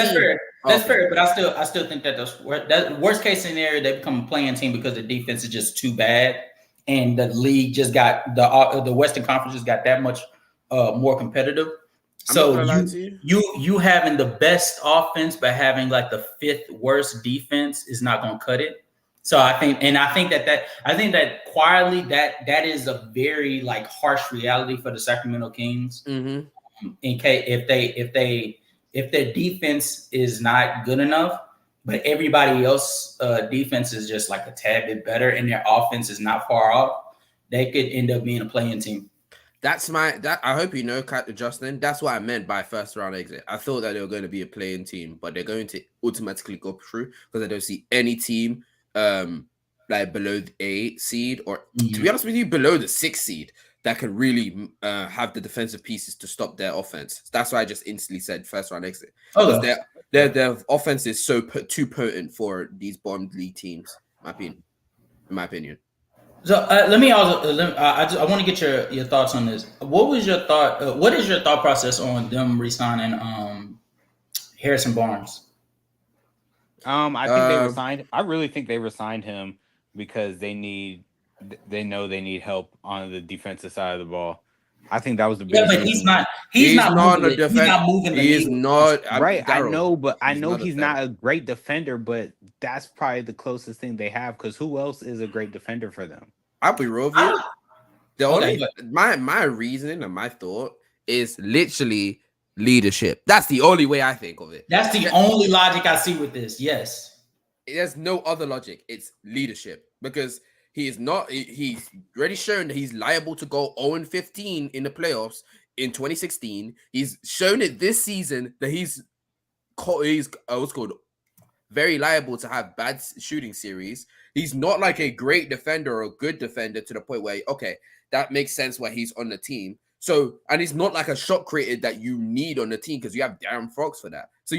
Speaker 1: That's fair. But I still think that that worst case scenario, they become a playing team because the defense is just too bad, and the league just got the Western Conference just got that much more competitive. So you having the best offense but having like the 5th worst defense is not going to cut it. So I think that quietly that is a very like harsh reality for the Sacramento Kings.
Speaker 3: Mm-hmm.
Speaker 1: In case if their defense is not good enough, but everybody else defense is just like a tad bit better, and their offense is not far off, they could end up being a playing team.
Speaker 3: I hope you know, Justin. That's what I meant by first round exit. I thought that they were going to be a playing team, but they're going to automatically go through because I don't see any team like below the 8 seed or to be honest with you, below the 6 seed that can really have the defensive pieces to stop their offense. That's why I just instantly said first round exit. Because their offense is so too potent for these bottom league teams, in my opinion.
Speaker 1: So let me also. I want to get your thoughts on this. What is your thought process on them re-signing Harrison Barnes?
Speaker 2: I think they resigned. I really think they resigned him because they know they need help on the defensive side of the ball. I think that was the biggest.
Speaker 1: Yeah, but he's not moving.
Speaker 3: He's not
Speaker 2: right. I know, but I know he's not a great defender. But that's probably the closest thing they have. Because who else is a great defender for them?
Speaker 3: I'll be real with you. My reasoning and my thought is literally leadership. That's the only way I think of it.
Speaker 1: That's the only logic I see with this. Yes.
Speaker 3: There's no other logic. It's leadership because he's already shown that he's liable to go 0-15 in the playoffs in 2016. He's shown it this season that he's very liable to have bad shooting series. He's not like a great defender or a good defender to the point where, okay, that makes sense why he's on the team. So, and he's not like a shot creator that you need on the team because you have De'Aaron Fox for that. So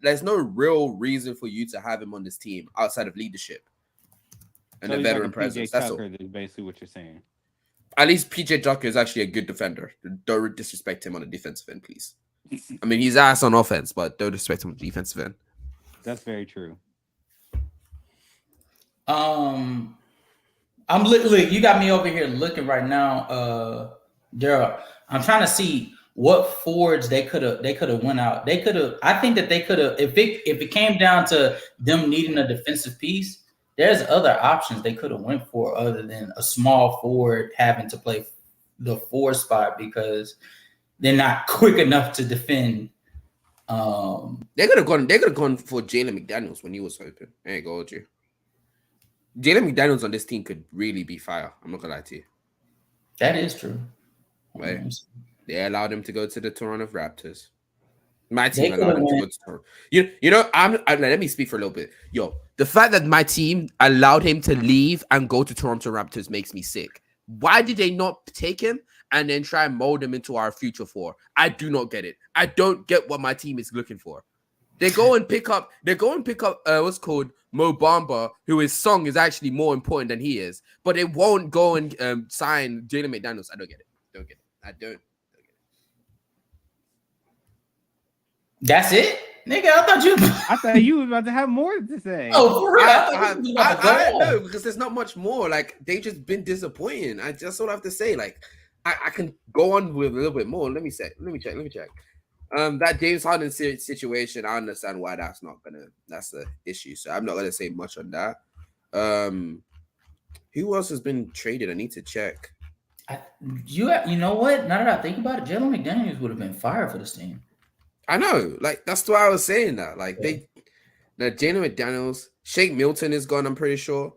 Speaker 3: there's no real reason for you to have him on this team outside of leadership and
Speaker 2: so
Speaker 3: a veteran presence. That's all.
Speaker 2: Is basically what you're saying.
Speaker 3: At least PJ Tucker is actually a good defender. Don't disrespect him on the defensive end, please. I mean, he's ass on offense, but don't disrespect him on the defensive end.
Speaker 2: That's very true.
Speaker 1: I'm literally, you got me over here looking right now, Daryl. I'm trying to see what forwards they could have went out. I think that they could have, if it came down to them needing a defensive piece, there's other options they could have went for other than a small forward having to play the 4 spot because they're not quick enough to defend.
Speaker 3: They could have gone for Jalen McDaniels when he was open. I ain't gonna hold you. Jalen McDaniels on this team could really be fire. I'm not gonna lie to you.
Speaker 1: That is true.
Speaker 3: Right? They allowed him to go to the Toronto Raptors. My team allowed him to go to Toronto. You know, let me speak for a little bit. Yo, the fact that my team allowed him to leave and go to Toronto Raptors makes me sick. Why did they not take him and then try and mold him into our future 4? I do not get it. I don't get what my team is looking for. They go and pick up what's called Mo Bamba, who his song is actually more important than he is, but they won't go and sign Jalen McDaniels. I don't get it. I don't get it.
Speaker 1: That's it? Nigga, I
Speaker 4: thought you were about to have more to say.
Speaker 1: Oh, for real?
Speaker 3: I know, because there's not much more. Like, they just been disappointing. I just what I have to say. Like, I can go on with a little bit more. Let me check. That James Harden situation, I understand why that's the issue. So I'm not gonna say much on that. Who else has been traded? I need to check.
Speaker 1: You know what? Now that I think about it, Jalen McDaniels would have been fired for this team.
Speaker 3: I know, like that's why I was saying that. Like Jalen McDaniels, Shake Milton is gone. I'm pretty sure.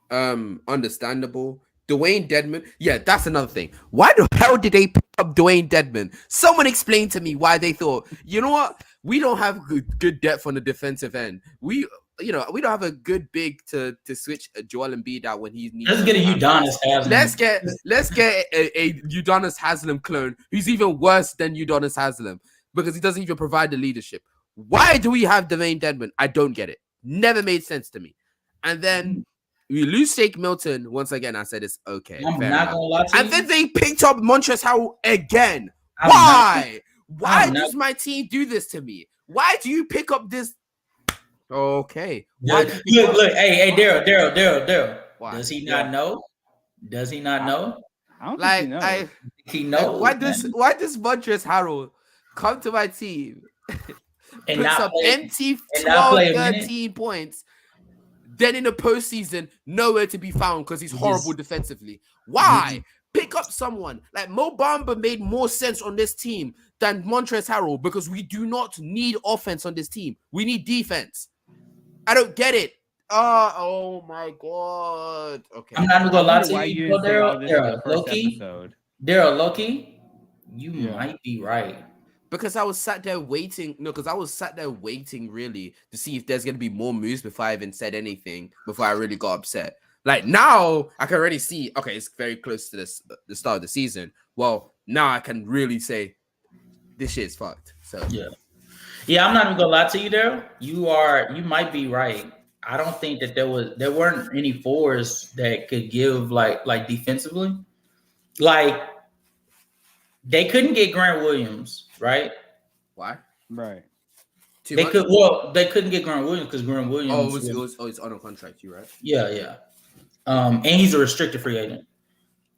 Speaker 3: Understandable. Dwayne Dedman. Yeah, that's another thing. Why the hell did they pick up Dwayne Dedman? Someone explain to me why they thought, you know what? We don't have good depth on the defensive end. We don't have a good big to switch Joel Embiid out when he needs.
Speaker 1: Let's get a Udonis Haslem.
Speaker 3: Let's get a Udonis Haslem clone who's even worse than Udonis Haslem because he doesn't even provide the leadership. Why do we have Dwayne Dedman? I don't get it. Never made sense to me. And then we lose Shake Milton once again. I said it's okay.
Speaker 1: I'm not gonna lie to you.
Speaker 3: And then they picked up Montrezl Harrell again. Why? Why does my team do this to me? Why do you pick up this? Okay.
Speaker 1: Look. Hey, Daryl. Does he not know? Does he not know?
Speaker 4: I don't think
Speaker 1: he knows.
Speaker 3: Why does Montrezl Harrell come to my team
Speaker 1: and
Speaker 3: puts up empty 12, 13 points? Then in the postseason, nowhere to be found because he's horrible defensively. Why? Pick up someone. Like Mo Bamba made more sense on this team than Montrezl Harrell because we do not need offense on this team. We need defense. I don't get it. Oh my God. Okay.
Speaker 1: I'm not even gonna lie to you, Daryl. Loki, you might be right.
Speaker 3: Because I was sat there waiting. No, because I was sat there waiting really to see if there's going to be more moves before I even said anything, before I really got upset. Like now, I can already see, okay, it's very close to the start of the season. Well, now I can really say this shit is fucked. So
Speaker 1: yeah, I'm not even gonna lie to you, Daryl. You might be right. I don't think that there weren't any fours that could give like defensively. Like they couldn't get Grant Williams, right?
Speaker 3: Why?
Speaker 4: Right.
Speaker 1: They couldn't get Grant Williams because Grant Williams.
Speaker 3: It's on a contract, you right?
Speaker 1: Yeah. And he's a restricted free agent.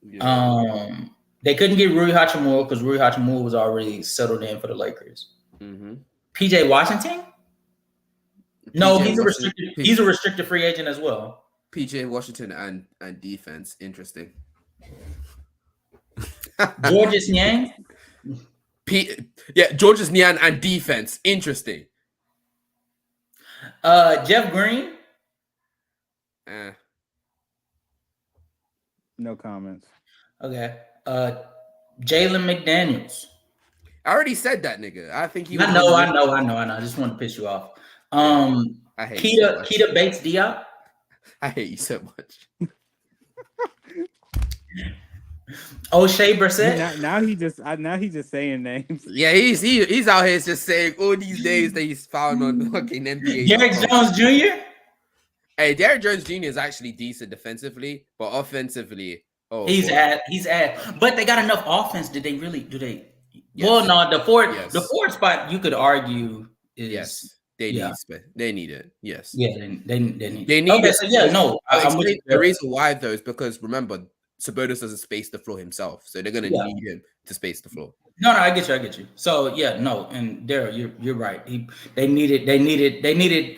Speaker 1: Yeah. They couldn't get Rui Hachimura because Rui Hachimura was already settled in for the Lakers.
Speaker 3: Mm-hmm.
Speaker 1: PJ Washington? No, he's a restricted free agent as well.
Speaker 3: PJ Washington and defense, interesting.
Speaker 1: Georges Niang?
Speaker 3: Georges Niang and defense, interesting.
Speaker 1: Jeff Green?
Speaker 4: No comments.
Speaker 1: Okay. Jalen McDaniels.
Speaker 3: I already said that, nigga. I think he.
Speaker 1: I know. I just want to piss you off.
Speaker 3: I hate
Speaker 1: Keita Bates Diop.
Speaker 3: I hate you so much.
Speaker 1: O'Shea Brissett.
Speaker 4: Now he's just saying names.
Speaker 3: Yeah, he's out here just saying all these names that he's found on fucking NBA.
Speaker 1: Derrick Jones Jr.
Speaker 3: Hey, Derrick Jones Jr. is actually decent defensively, but offensively,
Speaker 1: he's at. But they got enough offense. Do they? Yes. Well, no. The fourth spot you could argue is
Speaker 3: they need it. Yes.
Speaker 1: Yeah, they need
Speaker 3: it.
Speaker 1: Okay, so
Speaker 3: the reason why though is because remember, Sabonis doesn't space the floor himself, so they're gonna need him to space the floor.
Speaker 1: No, I get you. So and Daryl, you're right. They needed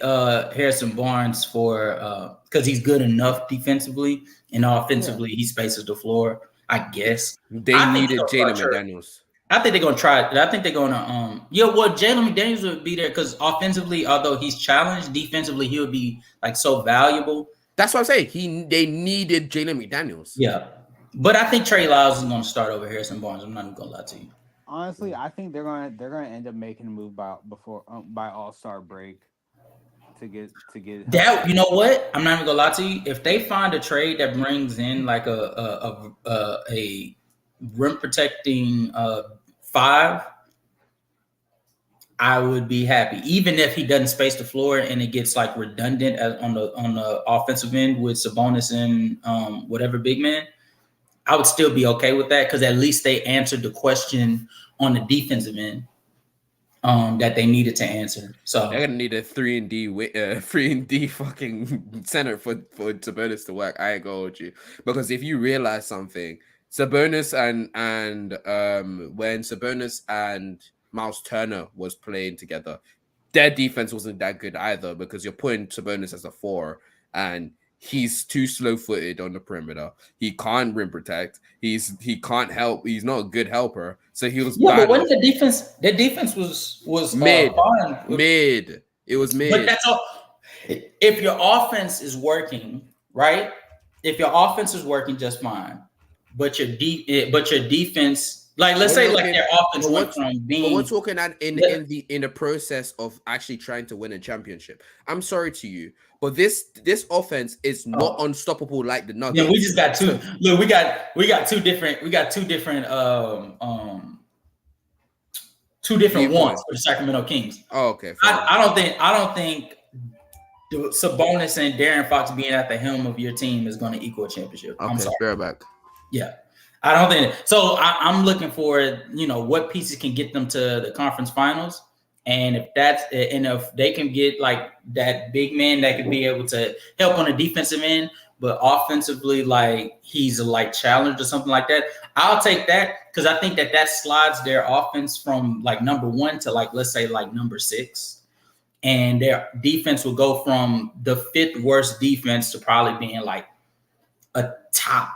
Speaker 1: Harrison Barnes for because he's good enough defensively and offensively he spaces the floor. I guess
Speaker 3: they needed Jalen McDaniels.
Speaker 1: I think they're gonna try. I think they're gonna Jalen McDaniels would be there because offensively, although he's challenged, defensively he would be like so valuable.
Speaker 3: That's what I'm saying. They needed Jalen McDaniels.
Speaker 1: Yeah, but I think Trey Lyles is gonna start over Harrison Barnes. I'm not even gonna lie to you.
Speaker 4: Honestly, I think they're gonna end up making a move by All-Star break to get
Speaker 1: that. You know what? I'm not even gonna lie to you. If they find a trade that brings in like a rim protecting 5, I would be happy. Even if he doesn't space the floor and it gets like redundant on the offensive end with Sabonis and whatever big man, I would still be okay with that because at least they answered the question on the defensive end that they needed to answer. So
Speaker 3: they're gonna need a 3-and-D fucking center for Sabonis to work. I ain't going with you because if you realize something, Sabonis and when Sabonis and Miles Turner was playing together, their defense wasn't that good either because you're putting Sabonis as a 4 and he's too slow-footed on the perimeter. He can't rim protect. He can't help. He's not a good helper. So he was
Speaker 1: but when the defense was
Speaker 3: mid.
Speaker 1: fine.
Speaker 3: Mid. It was mid.
Speaker 1: But that's all. If your offense is working, right? If your offense is working just fine, but your defense. Like let's say like their offense went from being.
Speaker 3: But we're talking in the process of actually trying to win a championship. I'm sorry to you, but this offense is not unstoppable like the Nuggets.
Speaker 1: Yeah, we just got two. Look, we got two different wants for the Sacramento Kings.
Speaker 3: Oh, okay.
Speaker 1: I don't think Sabonis and De'Aaron Fox being at the helm of your team is going to equal a championship.
Speaker 3: Okay,
Speaker 1: I'm sorry.
Speaker 3: Bear back.
Speaker 1: Yeah. I don't think so. I'm looking for what pieces can get them to the conference finals, and if they can get like that big man that could be able to help on the defensive end, but offensively like he's like challenged or something like that, I'll take that because I think that slides their offense from like number 1 to like let's say like number 6, and their defense will go from the 5th worst defense to probably being like a top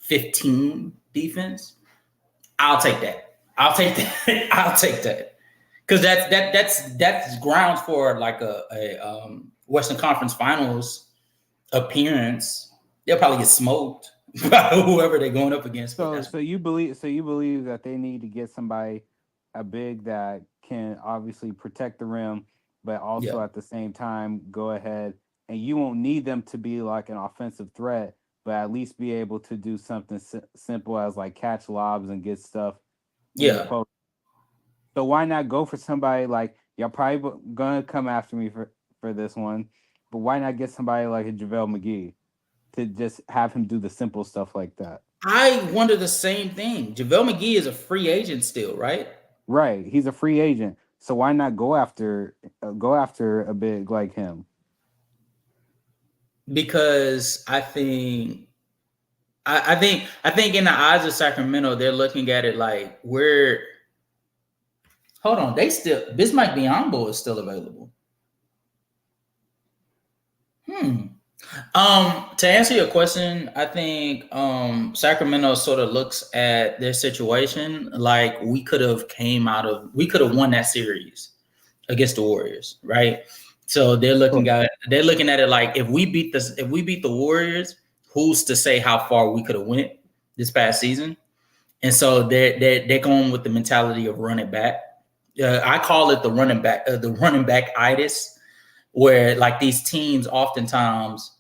Speaker 1: 15 defense. I'll take that. Because that's grounds for like a Western Conference Finals appearance. They'll probably get smoked by whoever they're going up against.
Speaker 4: So you believe that they need to get somebody a big that can obviously protect the rim, but also at the same time go ahead and you won't need them to be like an offensive threat, but at least be able to do something simple as like catch lobs and get stuff.
Speaker 1: Yeah.
Speaker 4: So why not go for somebody like y'all probably gonna come after me for this one, but why not get somebody like a JaVale McGee to just have him do the simple stuff like that?
Speaker 1: I wonder the same thing. JaVale McGee is a free agent still, right?
Speaker 4: Right. He's a free agent. So why not go after a big like him?
Speaker 1: Because I think in the eyes of Sacramento, they're looking at it like hold on, Bismack Biyombo is still available. To answer your question, I think Sacramento sort of looks at their situation like we could have won that series against the Warriors, right? So they're looking at it like if we beat the Warriors, who's to say how far we could have went this past season? And so they're going with the mentality of running back. I call it the running back itis, where like these teams oftentimes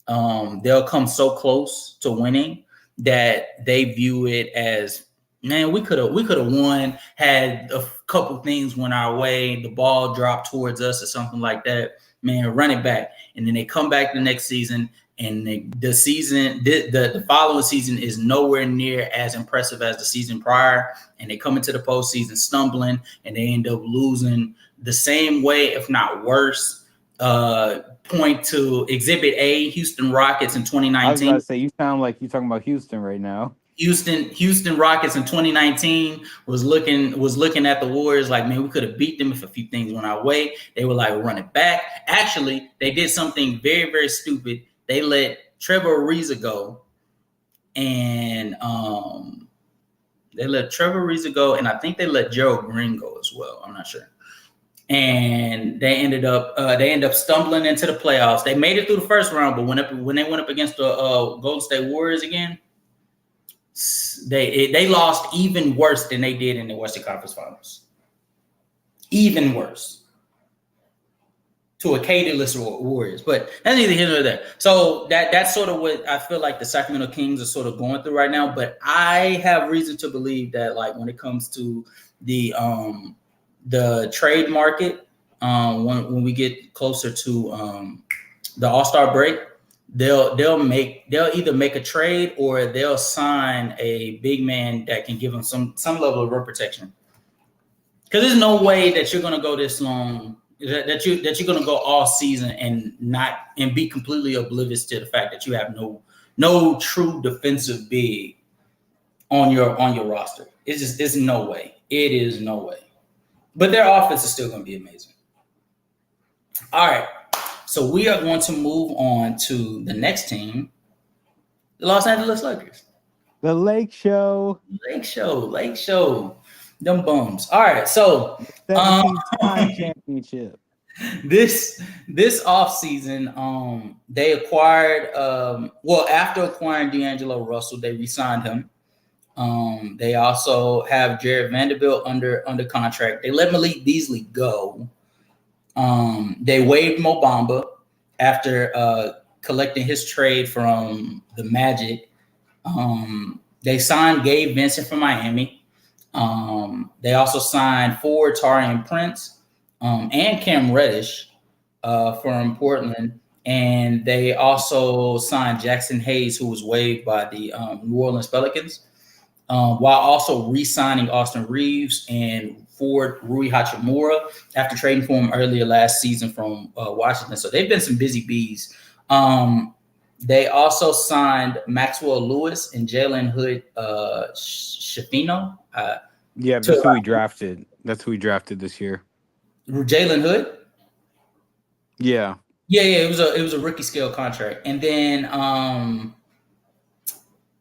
Speaker 1: they'll come so close to winning that they view it as, man, we could have won, had a couple things went our way, the ball dropped towards us or something like that, man, run it back. And then they come back the next season and the following season is nowhere near as impressive as the season prior. And they come into the postseason stumbling and they end up losing the same way, if not worse. Point to Exhibit A, Houston Rockets in 2019.
Speaker 4: I was about to say, you sound like you're talking about Houston right now.
Speaker 1: Houston Rockets in 2019 was looking at the Warriors like, man, we could have beat them if a few things went our way. They were like, run it back. Actually, they did something very, very stupid. They let Trevor Ariza go and they let Trevor Ariza go, and I think they let Gerald Green go as well. I'm not sure. And they ended up stumbling into the playoffs. They made it through the first round, but when they went up against the Golden State Warriors again, they lost even worse than they did in the Western Conference Finals. Even worse. To a KD-less Warriors, but that's neither here nor there. So that's sort of what I feel like the Sacramento Kings are sort of going through right now. But I have reason to believe that, like, when it comes to the trade market, when we get closer to the All-Star break, they'll either make a trade or they'll sign a big man that can give them some level of rim protection. Because there's no way that you're going to go this long. That you're going to go all season and be completely oblivious to the fact that you have no true defensive big on your roster. It's no way. It is no way. But their offense is still going to be amazing. All right, so we are going to move on to the next team, the Los Angeles Lakers.
Speaker 4: The Lake Show.
Speaker 1: Them bums. All right, so
Speaker 4: 17-time championship.
Speaker 1: This offseason, they acquired after acquiring D'Angelo Russell, they re-signed him. They also have Jared Vanderbilt under contract. They let Malik Beasley go. They waived Mo Bamba after collecting his trade from the Magic. They signed Gabe Vincent from Miami. They also signed forward Taurean Prince and Cam Reddish from Portland. And they also signed Jackson Hayes, who was waived by the New Orleans Pelicans, while also re-signing Austin Reeves and forward Rui Hachimura after trading for him earlier last season from Washington. So they've been some busy bees. They also signed Maxwell Lewis and Jalen Hood Schifino.
Speaker 4: That's who we drafted. That's who we drafted this year.
Speaker 1: Jalen Hood?
Speaker 4: Yeah.
Speaker 1: It was a rookie scale contract. And then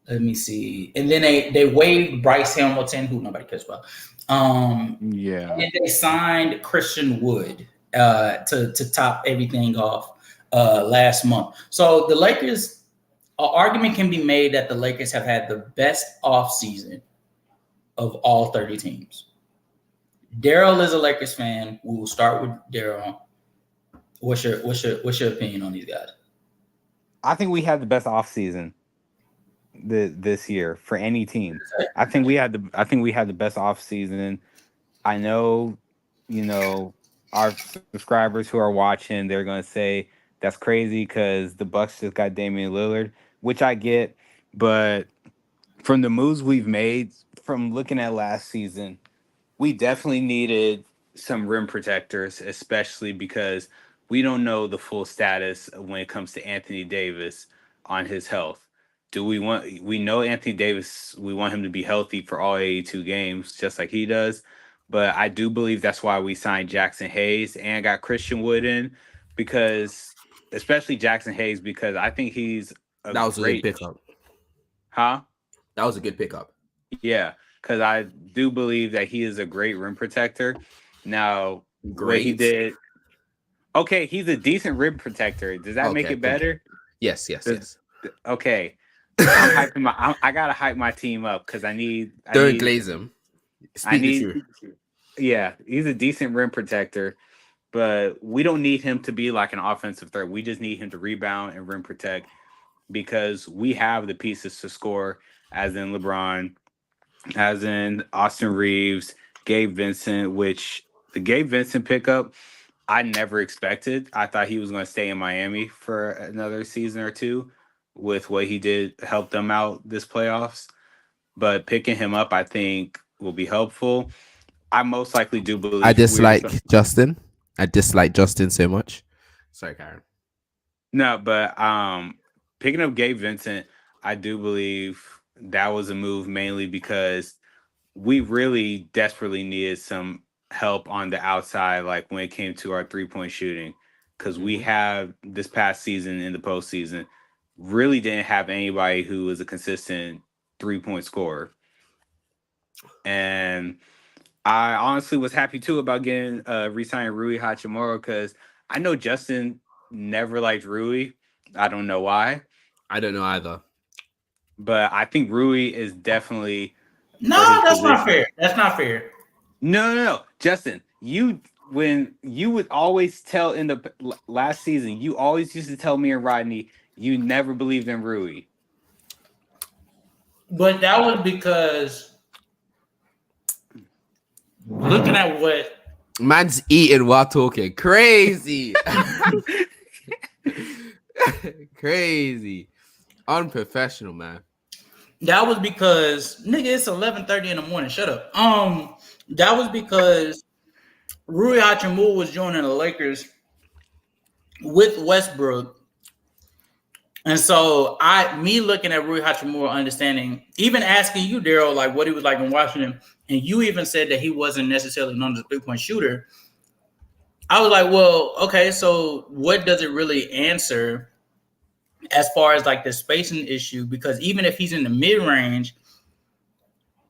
Speaker 1: let me see. And then they waived Bryce Hamilton, who nobody cares about. And they signed Christian Wood to top everything off last month. So the Lakers, an argument can be made that the Lakers have had the best offseason of all 30 teams. Daryl is a Lakers fan. We will start with Daryl. What's your opinion on these guys?
Speaker 4: I think we had the best offseason this year for any team. I think we had the best offseason. I know, our subscribers who are watching, they're gonna say that's crazy because the Bucks just got Damian Lillard, which I get, but from the moves we've made, from looking at last season, we definitely needed some rim protectors, especially because we don't know the full status when it comes to Anthony Davis on his health. We know Anthony Davis, we want him to be healthy for all 82 games, just like he does. But I do believe that's why we signed Jackson Hayes and got Christian Wood in, because especially Jackson Hayes, because I think he's
Speaker 3: a good pickup.
Speaker 4: Huh?
Speaker 3: That was a good pickup.
Speaker 4: Yeah, because I do believe that he is a great rim protector. Now, what he did, okay, he's a decent rim protector. Does that make it better?
Speaker 3: Yes.
Speaker 4: Okay, I gotta hype my team up because I need.
Speaker 3: Don't glaze him.
Speaker 4: Yeah, he's a decent rim protector, but we don't need him to be like an offensive threat. We just need him to rebound and rim protect because we have the pieces to score, as in LeBron, as in Austin Reeves, Gabe Vincent, which the Gabe Vincent pickup, I never expected. I thought he was going to stay in Miami for another season or two with what he did, help them out this playoffs. But picking him up, I think, will be helpful. I most likely do believe.
Speaker 3: I dislike Justin. I dislike Justin so much. Sorry, Karen.
Speaker 4: No, but picking up Gabe Vincent, I do believe that was a move mainly because we really desperately needed some help on the outside, like when it came to our 3-point shooting, because we have this past season in the postseason,
Speaker 2: really didn't have anybody who was a consistent 3-point scorer. And I honestly was happy too about getting re-signing Rui Hachimura, because I know Justin never liked Rui. I don't know why.
Speaker 3: I don't know either.
Speaker 2: But I think Rui is definitely
Speaker 1: that's not fair. That's not fair.
Speaker 2: No. Justin, when you would always tell in the last season, you always used to tell me and Rodney you never believed in Rui.
Speaker 1: But that was because looking at what
Speaker 3: man's eating while talking. Crazy. Crazy. Unprofessional, man.
Speaker 1: That was because nigga, it's 11:30 in the morning. Shut up. That was because Rui Hachimura was joining the Lakers with Westbrook. And so me looking at Rui Hachimura, understanding, even asking you, Daryl, like what he was like in Washington, and you even said that he wasn't necessarily known as a 3-point shooter. I was like, well, okay, so what does it really answer as far as like the spacing issue? Because even if he's in the mid-range,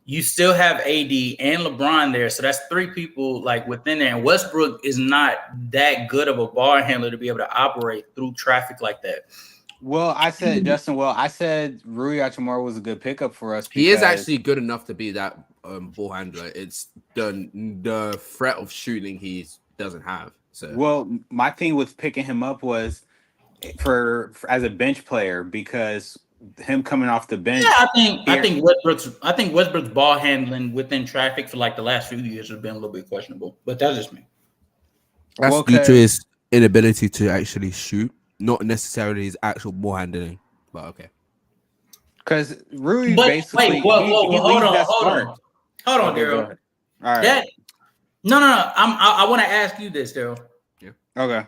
Speaker 1: you still have AD and LeBron there. So that's 3 people like within there. And Westbrook is not that good of a ball handler to be able to operate through traffic like that.
Speaker 2: Well, I said, Justin, I said Rui Hachimura was a good pickup for us.
Speaker 3: He is actually good enough to be that ball handler. It's the threat of shooting he doesn't have. So,
Speaker 2: well, my thing with picking him up was for as a bench player, because him coming off the bench.
Speaker 1: Yeah, I think Westbrook's ball handling within traffic for like the last few years has been a little bit questionable. But that's just me.
Speaker 3: That's due to his inability to actually shoot, not necessarily his actual ball handling. But okay.
Speaker 2: Because Rui basically.
Speaker 1: Hold on, Daryl.
Speaker 2: All right.
Speaker 1: No. I want to ask you this, Daryl.
Speaker 2: Yeah. Okay.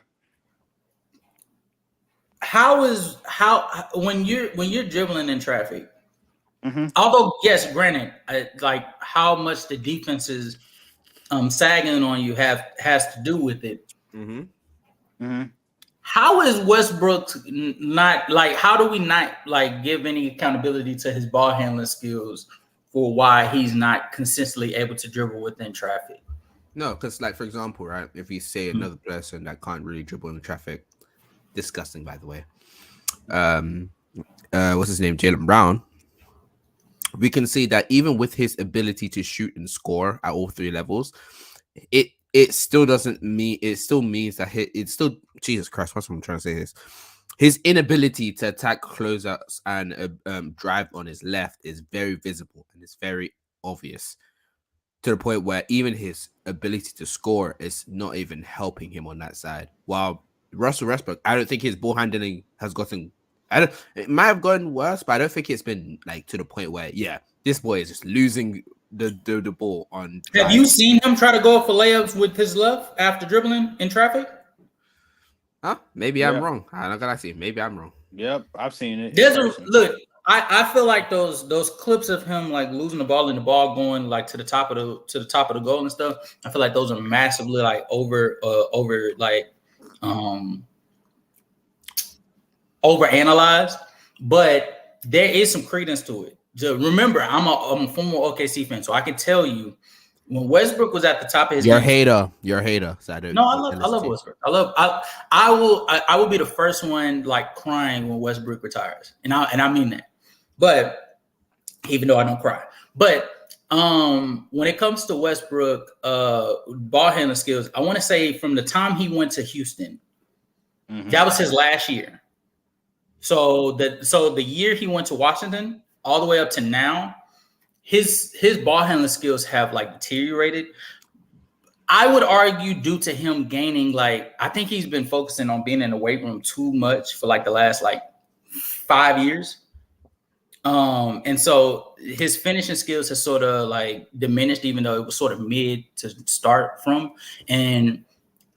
Speaker 1: How when you're dribbling in traffic,
Speaker 2: mm-hmm.
Speaker 1: although yes, granted, like how much the defense is sagging on you has to do with it.
Speaker 3: Mm-hmm.
Speaker 2: Mm-hmm.
Speaker 1: How is Westbrook not like? How do we not like give any accountability to his ball handling skills for why he's not consistently able to dribble within traffic?
Speaker 3: No, because like for example, right, if you say another person that can't really dribble in the traffic, disgusting by the way. What's his name? Jaylen Brown. We can see that even with his ability to shoot and score at all 3 levels, it still doesn't mean it still means that it's still Jesus Christ. What's what I'm trying to say is his inability to attack closeouts and drive on his left is very visible and it's very obvious, to the point where even his ability to score is not even helping him on that side. While Russell Westbrook, I don't think his ball handling has gotten. It might have gotten worse, but I don't think it's been like to the point where this boy is just losing the ball on.
Speaker 1: Have you seen him try to go for layups with his left after dribbling in traffic?
Speaker 3: Huh? Maybe I'm wrong. I'm not gonna see. Maybe I'm wrong.
Speaker 2: Yep, I've seen it.
Speaker 1: Look. I feel like those clips of him like losing the ball and the ball going like to the top of the goal and stuff. I feel like those are massively like over overanalyzed, but there is some credence to it. Remember, I'm a former OKC fan, so I can tell you when Westbrook was at the top of his
Speaker 3: You're a hater. So I
Speaker 1: love Westbrook. I will be the first one like crying when Westbrook retires. And I mean that. But even though I don't cry. But when it comes to Westbrook ball handling skills, I want to say from the time he went to Houston, that was his last year. So the year he went to Washington, all the way up to now, his ball handling skills have like deteriorated. I would argue due to him gaining I think he's been focusing on being in the weight room too much for like the last 5 years. And so his finishing skills has sort of like diminished, even though it was sort of mid to start from. And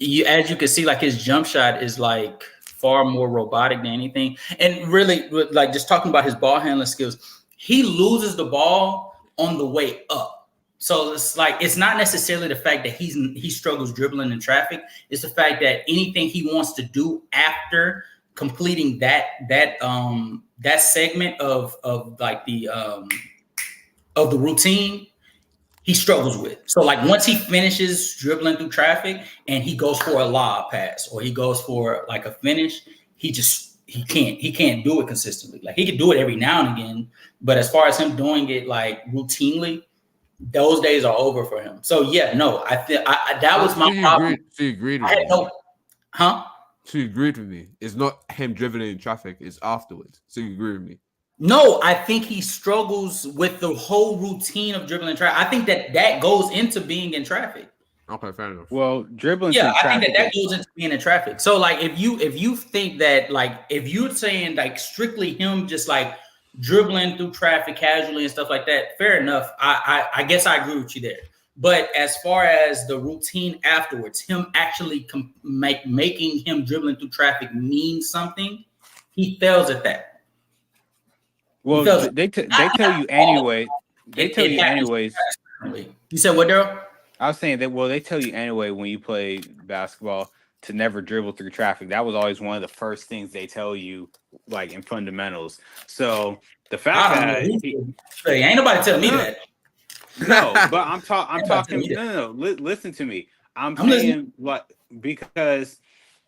Speaker 1: as you can see, like his jump shot is like far more robotic than anything. And really, like just talking about his ball handling skills, he loses the ball on the way up. So it's not necessarily the fact that he struggles dribbling in traffic. It's the fact that anything he wants to do after completing that segment of like the routine, he struggles with. So like once he finishes dribbling through traffic and he goes for a lob pass or he goes for like a finish, he can't do it consistently. Like he can do it every now and again, but as far as him doing it like routinely, those days are over for him. So yeah, no, I think that was my problem.
Speaker 3: So you agreed with
Speaker 1: I had
Speaker 3: me?
Speaker 1: no, huh?
Speaker 3: So you agreed with me? It's not him dribbling in traffic; it's afterwards. So you agree with me?
Speaker 1: No, I think he struggles with the whole routine of dribbling traffic. I think that goes into being in traffic.
Speaker 3: Okay, fair enough.
Speaker 4: Well, dribbling.
Speaker 1: Yeah, I think that goes into being in traffic. So like, if you think that like if you're saying like strictly him just like dribbling through traffic casually and stuff like that, fair enough. I guess I agree with you there. But as far as the routine afterwards, him actually making him dribbling through traffic mean something, he fails at that.
Speaker 4: Well, they tell you anyway. They tell you anyways.
Speaker 1: You said what, Daryl?
Speaker 4: I was saying that. Well, they tell you anyway when you play basketball to never dribble through traffic. That was always one of the first things they tell you, like in fundamentals. So the fact that
Speaker 1: ain't nobody telling me that.
Speaker 4: No, but I'm talking. No. Listen to me. I'm saying like because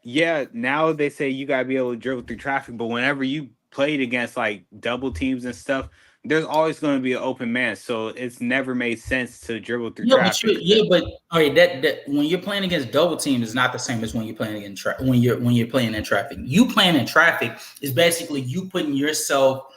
Speaker 4: now they say you gotta be able to dribble through traffic, but whenever you played against like double teams and stuff, there's always going to be an open man, so it's never made sense to dribble through traffic.
Speaker 1: But that when you're playing against double teams is not the same as when you're playing against when you're playing in traffic. You playing in traffic is basically you putting yourself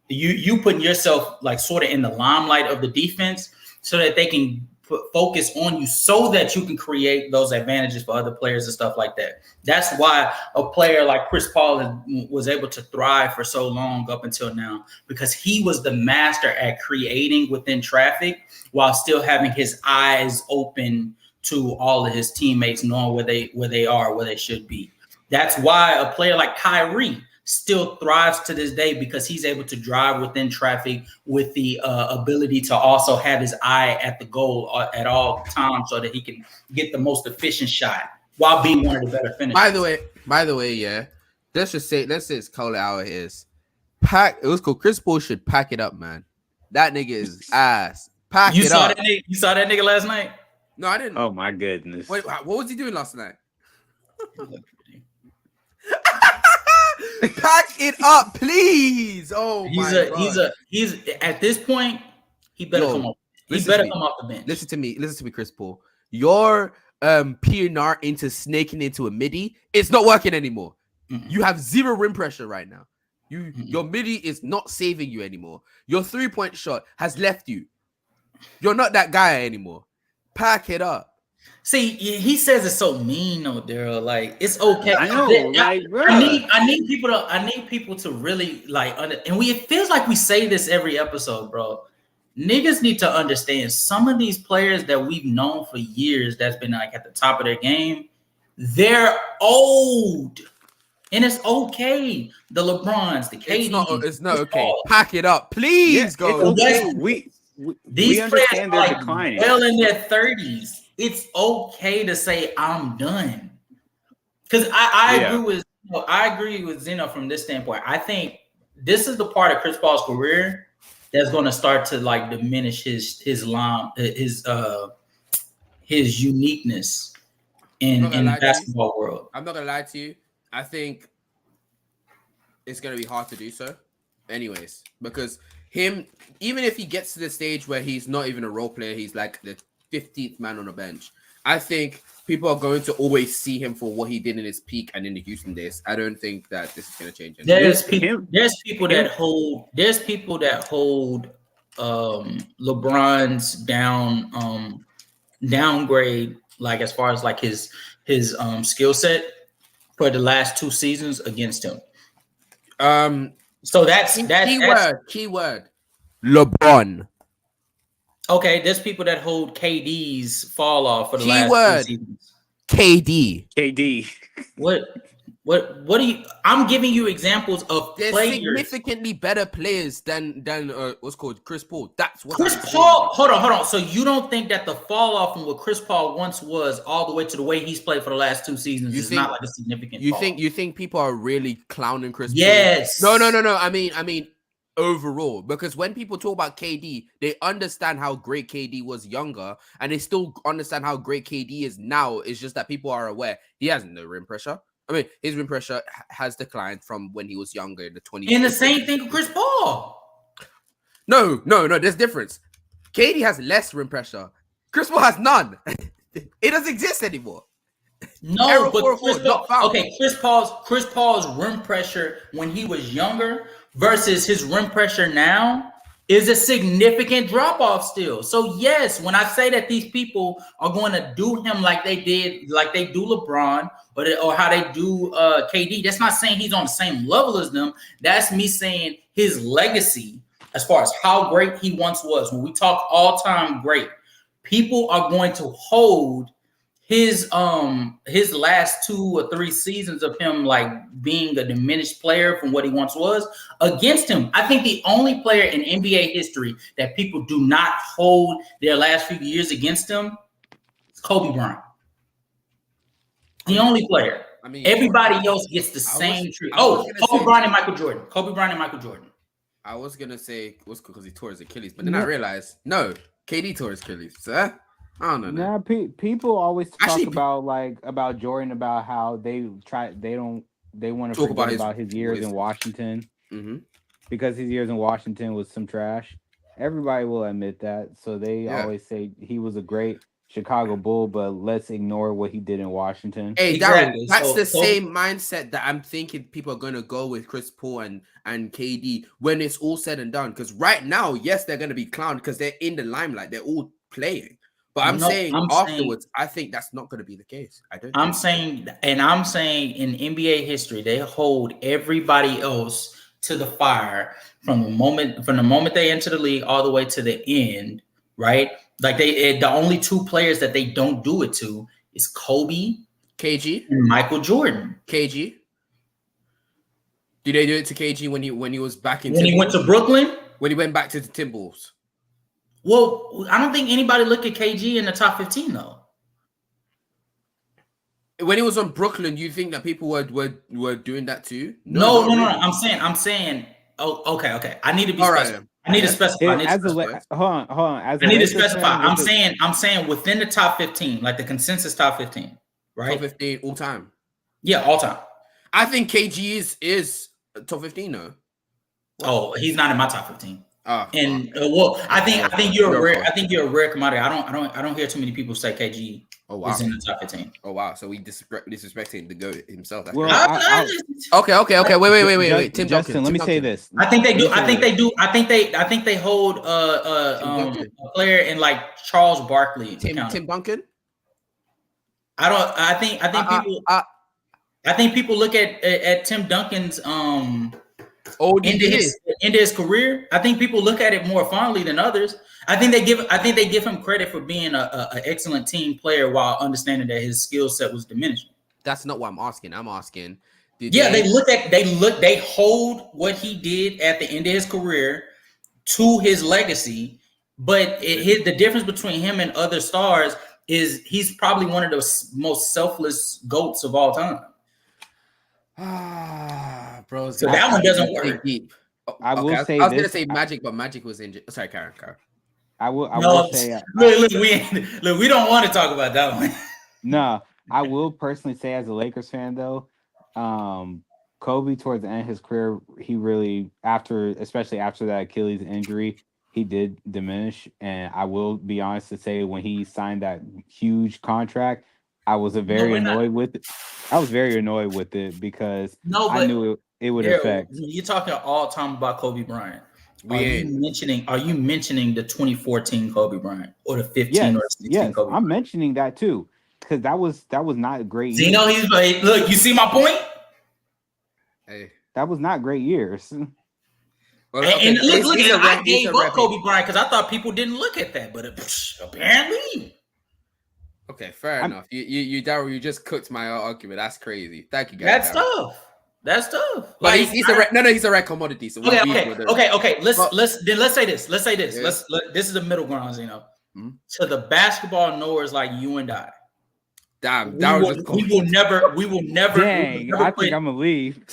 Speaker 1: you putting yourself like sort of in the limelight of the defense so that they can focus on you so that you can create those advantages for other players and stuff like that. That's why a player like Chris Paul was able to thrive for so long up until now, because he was the master at creating within traffic while still having his eyes open to all of his teammates, knowing where they are, where they should be. That's why a player like Kyrie still thrives to this day, because he's able to drive within traffic with the ability to also have his eye at the goal at all times so that he can get the most efficient shot while being one of the better finishers.
Speaker 3: By the way, yeah. Let's just call it how it is. It was cool. Chris Paul should pack it up, man. That nigga is ass. You saw
Speaker 1: that nigga last night?
Speaker 3: No, I didn't.
Speaker 4: Oh my goodness.
Speaker 3: Wait, what was he doing last night? Pack it up, please. Oh my God.
Speaker 1: He's at this point, he better come off. He better come off the bench.
Speaker 3: Listen to me, Chris Paul. Your PNR into snaking into a midi, it's not working anymore. Mm-hmm. You have zero rim pressure right now. Your midi is not saving you anymore. Your 3-point shot has left you. You're not that guy anymore. Pack it up.
Speaker 1: See, he says it's so mean, though, Daryl. Like, it's okay.
Speaker 4: I know.
Speaker 1: I need people to really like. It feels like we say this every episode, bro. Niggas need to understand some of these players that we've known for years that's been like at the top of their game. They're old, and it's okay. The LeBrons, the KD.
Speaker 3: It's not okay. Pack it up, please. Go.
Speaker 4: Okay. We understand they're declining.
Speaker 1: Well, in their 30s. It's okay to say I'm done, because I agree with Zeno from this standpoint. I think this is the part of Chris Paul's career that's going to start to like diminish his uniqueness in the basketball world.
Speaker 3: I'm not gonna lie to you. I think it's gonna be hard to do so, anyways, because even if he gets to the stage where he's not even a role player, he's like the 15th man on the bench, I think people are going to always see him for what he did in his peak and in the Houston days. I don't think that this is going to change anything.
Speaker 1: There's people that hold LeBron's downgrade, like as far as like his skill set for the last 2 seasons against him. So that's
Speaker 3: keyword LeBron.
Speaker 1: Okay, there's people that hold KD's fall off for the last 2 seasons.
Speaker 3: KD.
Speaker 1: What? What do you? I'm giving you examples of
Speaker 3: They're
Speaker 1: players.
Speaker 3: significantly better players than what's called Chris Paul. That's what
Speaker 1: Chris Paul. Hold on. So you don't think that the fall off from what Chris Paul once was all the way to the way he's played for the last 2 seasons is not like a significant fall?
Speaker 3: You think people are really clowning Chris
Speaker 1: yes.
Speaker 3: Paul? No. I mean overall, because when people talk about KD, they understand how great KD was younger, and they still understand how great KD is now. It's just that people are aware he has no rim pressure. I mean, his rim pressure has declined from when he was younger in the 20s.
Speaker 1: And the same thing with Chris Paul.
Speaker 3: No, there's difference. KD has less rim pressure. Chris Paul has none. It doesn't exist anymore.
Speaker 1: No, but Chris Paul's rim pressure when he was younger versus his rim pressure now is a significant drop off still. So yes, when I say that these people are going to do him like they do LeBron or how they do KD, that's not saying he's on the same level as them. That's me saying his legacy as far as how great he once was. When we talk all time great, people are going to hold his last 2 or 3 seasons of him like being a diminished player from what he once was against him. I think the only player in NBA history that people do not hold their last few years against him is Kobe Bryant. The only player. I mean, everybody else gets the same treatment. Kobe Bryant and Michael Jordan. Kobe Bryant and Michael Jordan.
Speaker 3: I was gonna say it was because he tore his Achilles, but then I realized no, KD tore his Achilles. So I don't know.
Speaker 4: Now people always talk about Jordan, about how they want to forget about his years in Washington, because his years in Washington was some trash. Everybody will admit that, so they always say he was a great Chicago Bull, but let's ignore what he did in Washington.
Speaker 3: Hey, Darren, that's the same mindset that I'm thinking people are going to go with Chris Paul and KD when it's all said and done. Because right now, yes, they're going to be clowned because they're in the limelight. They're all playing. But I'm saying afterwards, I think that's not going to be the case. I'm saying
Speaker 1: in NBA history, they hold everybody else to the fire from the moment they enter the league all the way to the end, right? Like the only 2 players that they don't do it to is Kobe,
Speaker 3: KG,
Speaker 1: and Michael Jordan.
Speaker 3: KG. Did they do it to KG when he was back in?
Speaker 1: When he went to Brooklyn?
Speaker 3: When he went back to the Timberwolves?
Speaker 1: Well, I don't think anybody looked at KG in the top 15 though.
Speaker 3: When he was on Brooklyn, you think that people were doing that too?
Speaker 1: No. I'm saying. Oh, okay. I need to be specific. I need to specify.
Speaker 4: Hold on.
Speaker 1: I need to specify. I'm saying within the top 15, like the consensus top 15, right?
Speaker 3: Top 15 all time.
Speaker 1: Yeah, all time.
Speaker 3: I think KG is top 15 though.
Speaker 1: Oh, he's not in my top 15. I think you're a rare commodity. I don't hear too many people say KG is in the top 15.
Speaker 3: Oh wow, so we disrespecting the GOAT himself.
Speaker 4: Well,
Speaker 3: okay. Wait. Tim
Speaker 4: Justin, let me say this.
Speaker 1: I think they do. I think they hold a player in like Charles Barkley.
Speaker 3: Tim Duncan.
Speaker 1: I think people look at Tim Duncan's into his career. I think people look at it more fondly than others. I think they give him credit for being an excellent team player while understanding that his skill set was diminishing.
Speaker 3: That's not what I'm asking. I'm asking.
Speaker 1: They hold what he did at the end of his career to his legacy, but the difference between him and other stars is he's probably one of the most selfless GOATs of all time.
Speaker 3: Bro,
Speaker 1: so that one doesn't work.
Speaker 3: Deep.
Speaker 4: I was
Speaker 3: gonna say Magic, but Magic was injured. Sorry, Karen.
Speaker 4: I will say.
Speaker 1: Look, we don't want to talk about that one.
Speaker 4: No, I will personally say, as a Lakers fan, though, Kobe towards the end of his career, he really, especially after that Achilles injury, he did diminish. And I will be honest to say, when he signed that huge contract, I was very annoyed with it. I was very annoyed with it because I knew it would affect.
Speaker 1: You're talking all time about Kobe Bryant. Are you mentioning the 2014 Kobe Bryant or the 15 or 16 Kobe Bryant?
Speaker 4: I'm mentioning that too, because that was not a great year.
Speaker 1: Zeno, he's like, look, you see my point?
Speaker 4: Hey, that was not great years.
Speaker 1: Well, and look, I gave up Kobe Bryant because I thought people didn't look at that, but apparently.
Speaker 3: Okay, fair enough. You Daryl, you just cooked my argument. That's crazy. Thank you, guys.
Speaker 1: That's tough. That's tough.
Speaker 3: But he's a rare commodity. So
Speaker 1: okay. Let's say this. Let's say this. Yeah. This is the middle ground, To the basketball knowers like you and I.
Speaker 3: Damn,
Speaker 1: we will never.
Speaker 4: Dang, I think I'm gonna leave.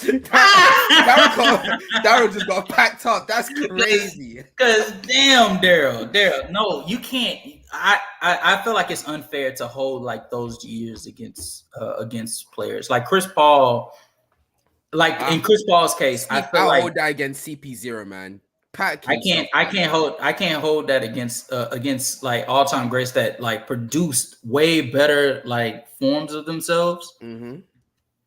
Speaker 3: Daryl just got packed up. That's crazy.
Speaker 1: Because damn, Daryl, no, you can't. I feel like it's unfair to hold like those years against players like Chris Paul. Like in Chris Paul's case, I feel like
Speaker 3: hold that against CP0, man.
Speaker 1: I can't hold that against like all-time greats that like produced way better like forms of themselves.
Speaker 3: Mm-hmm.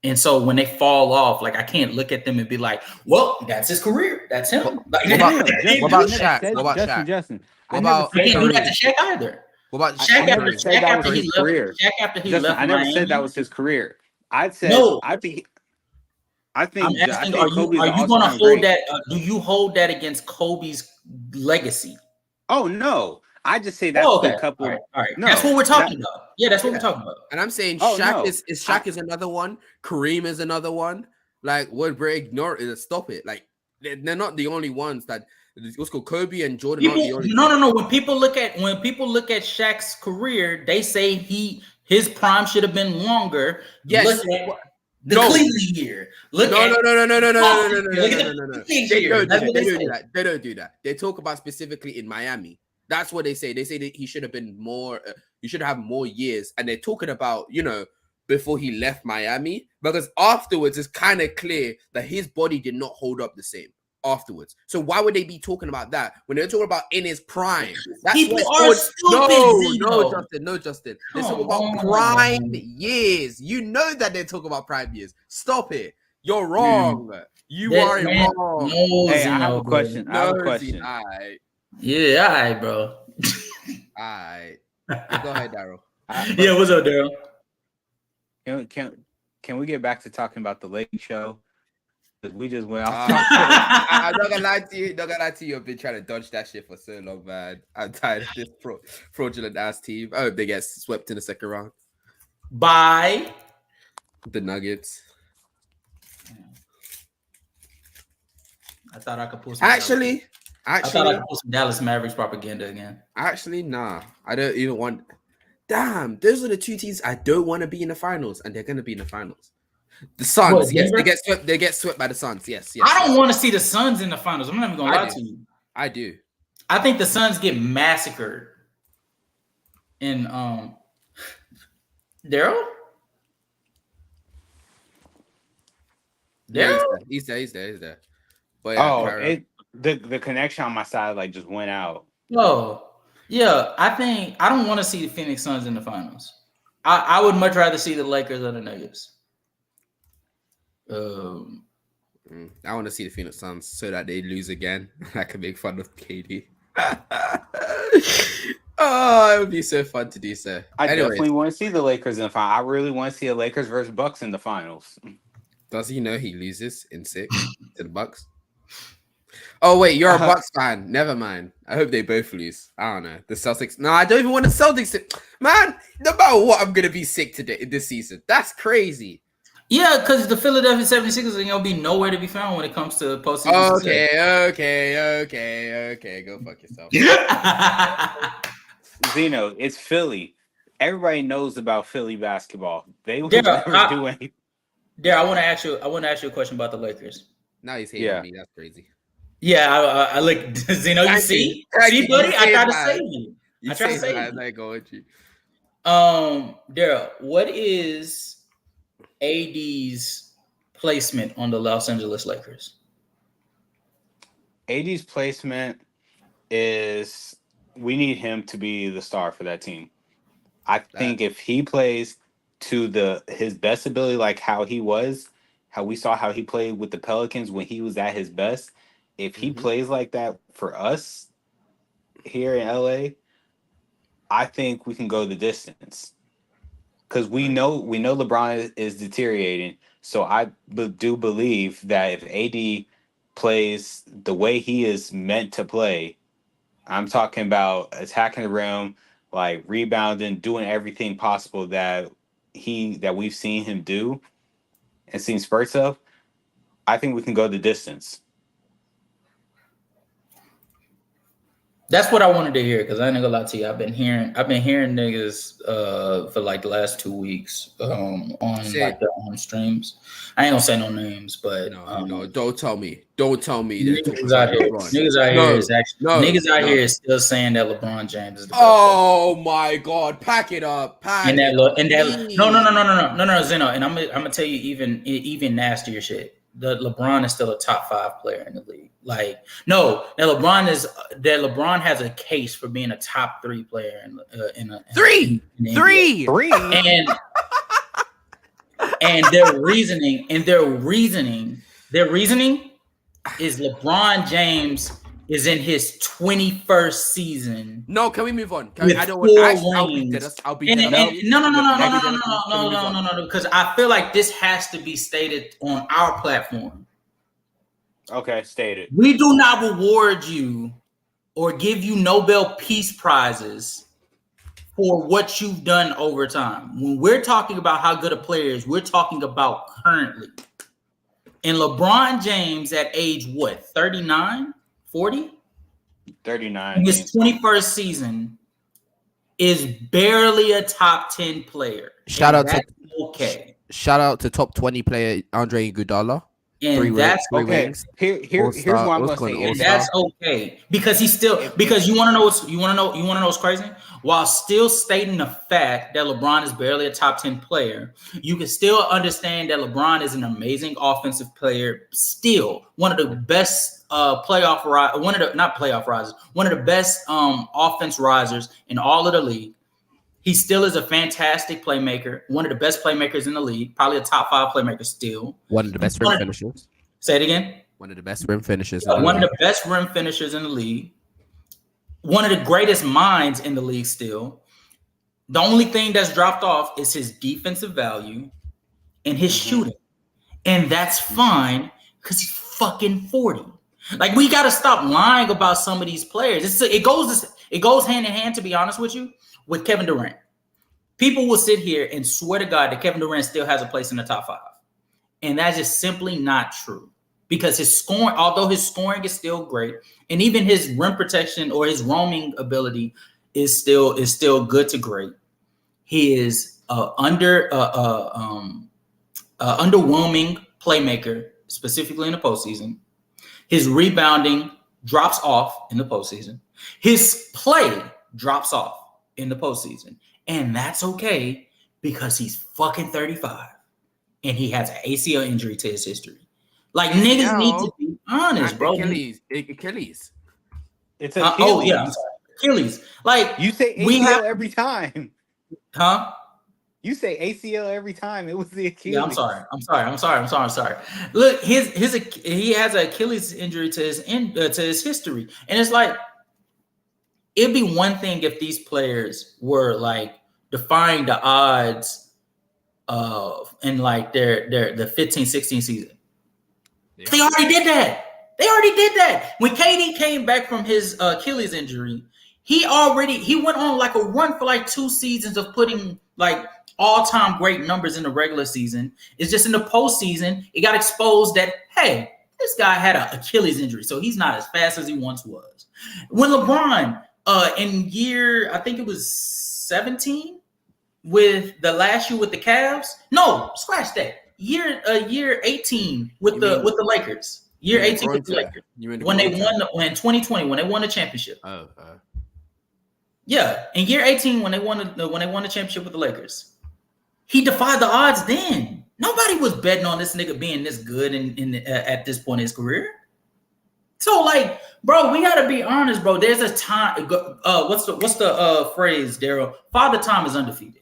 Speaker 1: And so when they fall off, like I can't look at them and be like, "Well, that's his career. That's him." Like,
Speaker 3: what about Shaq? What about
Speaker 4: Justin?
Speaker 1: I can't do that to Shaq either.
Speaker 3: What about
Speaker 2: Shaq? I never said that was his career.
Speaker 1: Shaq after he left.
Speaker 2: I never said that was his career. I said
Speaker 1: no.
Speaker 2: I think
Speaker 1: are you going to hold that? Do you hold that against Kobe's legacy?
Speaker 2: Oh no, I just say that's a couple.
Speaker 1: All right. No, that's what we're talking about. Yeah, that's what we're talking about.
Speaker 3: And I'm saying Shaq is another one. Kareem is another one. Like, what we're ignoring, stop it. Like, they're not the only ones that. What's called Kobe and Jordan.
Speaker 1: No. When people look at Shaq's career, they say his prime should have been longer.
Speaker 3: Yes.
Speaker 1: The Cleveland year.
Speaker 3: No. They don't do that. They talk about specifically in Miami. That's what they say. They say that he should have been more. He should have more years. And they're talking about, before he left Miami, because afterwards it's kind of clear that his body did not hold up the same afterwards. So why would they be talking about that when they're talking about in his prime? That's
Speaker 1: people are stupid.
Speaker 3: No, Justin. They're talking about prime years. You know that they're talking about prime years. Stop it. You're wrong. You are wrong.
Speaker 2: Hey, I have a question.
Speaker 3: All right.
Speaker 1: Yeah, all right, bro.
Speaker 3: All right. Go ahead, Daryl.
Speaker 1: Yeah, what's up, Daryl?
Speaker 2: Can we get back to talking about the Lake Show? We just went off.
Speaker 3: I'm not gonna lie to you. I've been trying to dodge that shit for so long, man. I'm tired of this fraudulent ass team. I hope they get swept in the second round
Speaker 1: by
Speaker 3: the Nuggets.
Speaker 1: I thought I could pull some.
Speaker 3: Actually,
Speaker 1: I thought I could pull some Dallas Mavericks propaganda again.
Speaker 3: Actually, nah. I don't even want. Damn, those are the two teams I don't want to be in the finals, and they're gonna be in the finals. The Suns, yes, they get swept by the Suns. Yes.
Speaker 1: I don't want to see the Suns in the finals. I'm not even gonna lie to you.
Speaker 3: I do.
Speaker 1: I think the Suns get massacred. In Daryl?
Speaker 3: He's there. But
Speaker 2: the connection on my side like just went out.
Speaker 1: Oh, yeah. I don't want to see the Phoenix Suns in the finals. I would much rather see the Lakers or the Nuggets.
Speaker 3: I want to see the Phoenix Suns so that they lose again. I can make fun of KD. Oh, it would be so fun to do so.
Speaker 2: Definitely want to see the Lakers in the final. I really want to see a Lakers versus Bucks in the finals.
Speaker 3: Does he know he loses in 6 to the Bucks? Oh wait, you're a Bucks fan. Never mind. I hope they both lose. I don't know. The Celtics. No, I don't even want the Celtics to. Man, no matter what, I'm gonna be sick today this season. That's crazy.
Speaker 1: Yeah, because the Philadelphia 76ers are gonna be nowhere to be found when it comes to postseason.
Speaker 3: Okay. Go fuck yourself.
Speaker 2: Zeno, it's Philly. Everybody knows about Philly basketball. They will never do anything.
Speaker 1: Yeah, I want to ask you a question about the Lakers.
Speaker 3: Now he's hating me. That's crazy.
Speaker 1: Yeah, I look, Zeno. You see, buddy, I try to save you. I try to save you.
Speaker 3: I go with you.
Speaker 1: Daryl, what is AD's placement on the Los Angeles Lakers?
Speaker 2: AD's placement is we need him to be the star for that team. I think if he plays to his best ability, like how we saw how he played with the Pelicans when he was at his best, if he plays like that for us here in LA, I think we can go the distance. Because we know LeBron is deteriorating. So I do believe that if AD plays the way he is meant to play, I'm talking about attacking the rim like rebounding, doing everything possible that we've seen him do and seen spurts of, I think we can go the distance.
Speaker 1: That's what I wanted to hear, because I ain't gonna lie to you. I've been hearing niggas for like the last 2 weeks on like their own streams. I ain't gonna say no names, but
Speaker 3: no, don't tell me. Don't tell me that
Speaker 1: niggas out here is still saying that LeBron James is the best
Speaker 3: player. My God, pack it up.
Speaker 1: No, Zeno, and I'm gonna tell you even nastier shit. The LeBron is still a top 5 player in the league. Like, no, LeBron has a case for being a top 3 player in the
Speaker 3: three.
Speaker 1: And their reasoning is LeBron James is in his 21st season.
Speaker 3: No, can we move on?
Speaker 1: I don't want. I'll be No, because I feel like this has to be stated on our platform.
Speaker 2: Okay, stated.
Speaker 1: We do not reward you or give you Nobel Peace Prizes for what you've done over time. When we're talking about how good a player is, we're talking about currently. And LeBron James at age what? 39? 40?
Speaker 2: 39.
Speaker 1: In his 21st season is barely a top 10 player.
Speaker 3: Shout out to top 20 player Andre Iguodala.
Speaker 1: And that's
Speaker 2: okay. Here's what I'm gonna say.
Speaker 1: And that's okay, because he's still, because you want to know what's crazy? While still stating the fact that LeBron is barely a top 10 player, you can still understand that LeBron is an amazing offensive player. Still one of the best one of the best offense risers in all of the league. He still is a fantastic playmaker, one of the best playmakers in the league, probably a top 5 playmaker still.
Speaker 3: One of the best rim finishers.
Speaker 1: Say it again.
Speaker 3: One of the best rim finishers.
Speaker 1: One of the best rim finishers in the league. One of the greatest minds in the league still. The only thing that's dropped off is his defensive value and his shooting. And that's fine because he's fucking 40. Like, we got to stop lying about some of these players. It goes hand in hand, to be honest with you, with Kevin Durant. People will sit here and swear to God that Kevin Durant still has a place in the top 5. And that's just simply not true. Because his scoring, although his scoring is still great, and even his rim protection or his roaming ability is still good to great, he is underwhelming playmaker, specifically in the postseason. His rebounding drops off in the postseason. His play drops off in the postseason. And that's okay, because he's fucking 35 and he has an ACL injury to his history. Like, niggas need to be honest, bro.
Speaker 3: Achilles.
Speaker 2: It's Achilles.
Speaker 1: I'm sorry. Achilles. Like,
Speaker 2: you say ACL every time.
Speaker 1: Huh?
Speaker 2: You say ACL every time. It was the Achilles.
Speaker 1: Yeah, I'm sorry. Look, he has an Achilles injury to his history, and it's like, it'd be one thing if these players were like defying the odds in like their 15-16 season. Yeah. They already did that. When KD came back from his Achilles injury, he went on like a run for like 2 seasons of putting like all-time great numbers in the regular season. It's just in the postseason, it got exposed that, hey, this guy had an Achilles injury, so he's not as fast as he once was. When LeBron, in year, I think it was 17, with the last year with the Cavs. No, scratch that. Year 18 with the Lakers. Year 18 with the Lakers. When they won in 2020, when they won the championship. Yeah, in year 18 when they won the championship with the Lakers. He defied the odds then. Nobody was betting on this nigga being this good at this point in his career. So, like, bro, we gotta be honest, bro. There's a time. What's the phrase, Daryl? Father Time is undefeated.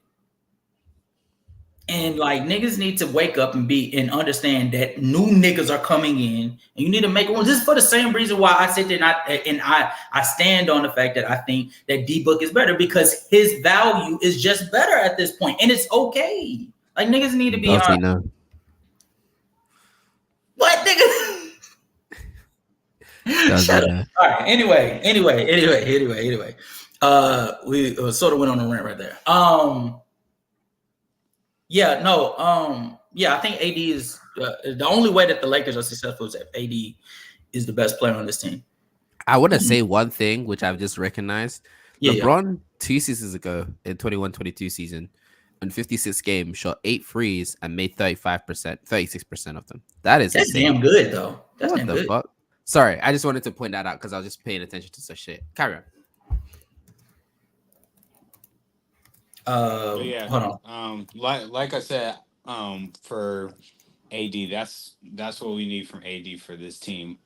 Speaker 1: And like, niggas need to wake up and understand that new niggas are coming in, and you need to make one. This is for the same reason why I sit there and I stand on the fact that I think that D-Book is better, because his value is just better at this point, and it's okay. Like, niggas need to be honest. What, nigga? Shut up. All right. Anyway. We sort of went on a rant right there. I think AD is the only way that the Lakers are successful is if AD is the best player on this team.
Speaker 3: I want to say one thing which I've just recognized. LeBron 2 seasons ago in 21-22 season in 56 games shot 8 threes and made 36% of them. That's insane.
Speaker 1: Damn good though. That's
Speaker 3: what
Speaker 1: damn
Speaker 3: the
Speaker 1: good.
Speaker 3: Fuck? Sorry, I just wanted to point that out because I was just paying attention to such shit. Carry
Speaker 2: on.
Speaker 1: Hold on.
Speaker 2: Like I said, for AD, that's what we need from AD for this team.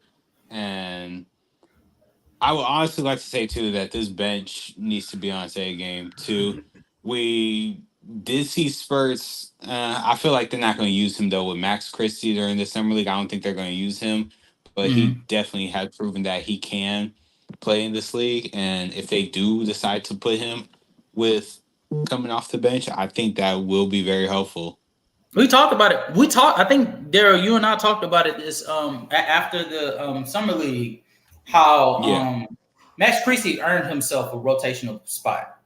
Speaker 2: And I would honestly like to say too that this bench needs to be on its A game too. We did see spurts. I feel like they're not going to use him though with Max Christie during the summer league. I don't think they're going to use him, but he definitely has proven that he can play in this league. And if they do decide to put him with coming off the bench, I think that will be very helpful.
Speaker 1: We talked about it. I think Daryl, you and I talked about it this after the summer league. How Max Christie earned himself a rotational spot.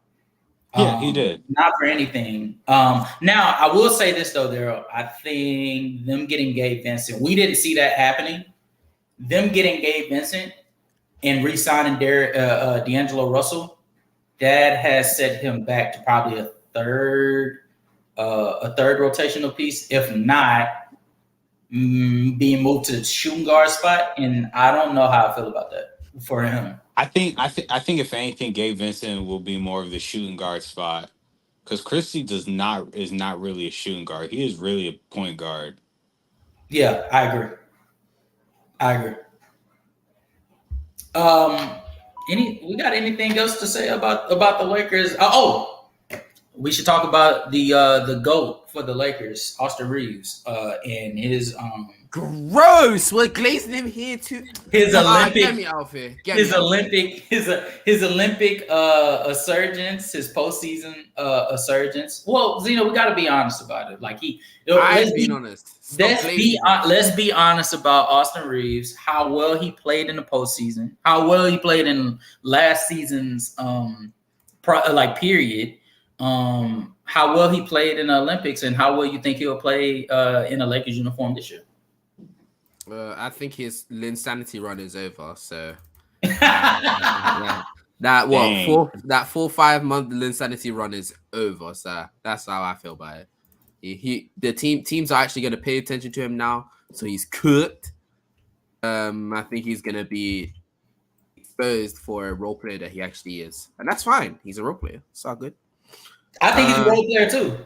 Speaker 2: Yeah, he did.
Speaker 1: Not for anything. Now, I will say this, though, Daryl. I think them getting Gabe Vincent, we didn't see that happening. Them getting Gabe Vincent and re-signing D'Angelo Russell, that has set him back to probably a third rotational piece, if not being moved to the shooting guard spot. And I don't know how I feel about that for him.
Speaker 2: I think if anything, Gabe Vincent will be more of the shooting guard spot because Christie is not really a shooting guard. He is really a point guard.
Speaker 1: Yeah, I agree. We got anything else to say about the Lakers? We should talk about the GOAT for the Lakers, Austin Reeves, and his
Speaker 3: gross. We're glazing him here too.
Speaker 1: His Olympic,
Speaker 3: get me out here.
Speaker 1: His Olympic resurgence, his postseason resurgence. Well, Zeno, we got to be honest about it. Like
Speaker 3: let's be honest.
Speaker 1: Let's be honest about Austin Reeves. How well he played in the postseason. How well he played in last season's period. How well he played in the Olympics and how well you think he'll play in a Lakers uniform this year.
Speaker 3: I think his insanity run is over. So that 4-5 month insanity run is over. So that's how I feel about it. The teams are actually going to pay attention to him now. So he's cooked. I think he's going to be exposed for a role player that he actually is, and that's fine. He's a role player. It's all good.
Speaker 1: I think he's a role player too.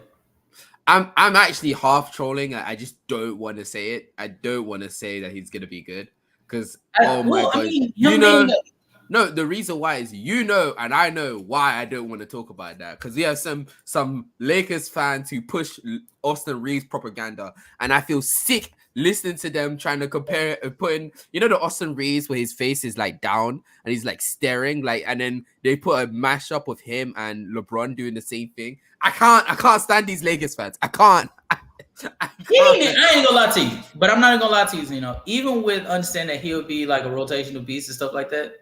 Speaker 3: I'm actually half trolling. I just don't want to say it. I don't want to say that he's gonna be good because my god, no. The reason why is and I know why I don't want to talk about that because we have some Lakers fans who push Austin Reeves propaganda, and I feel sick listening to them trying to compare and putting the Austin Reeves where his face is like down and he's like staring and then they put a mashup of him and LeBron doing the same thing. I can't stand these Lakers fans. I can't. I
Speaker 1: ain't gonna lie to you, but I'm not gonna lie to you. Even with understanding that he'll be like a rotational piece and stuff like that,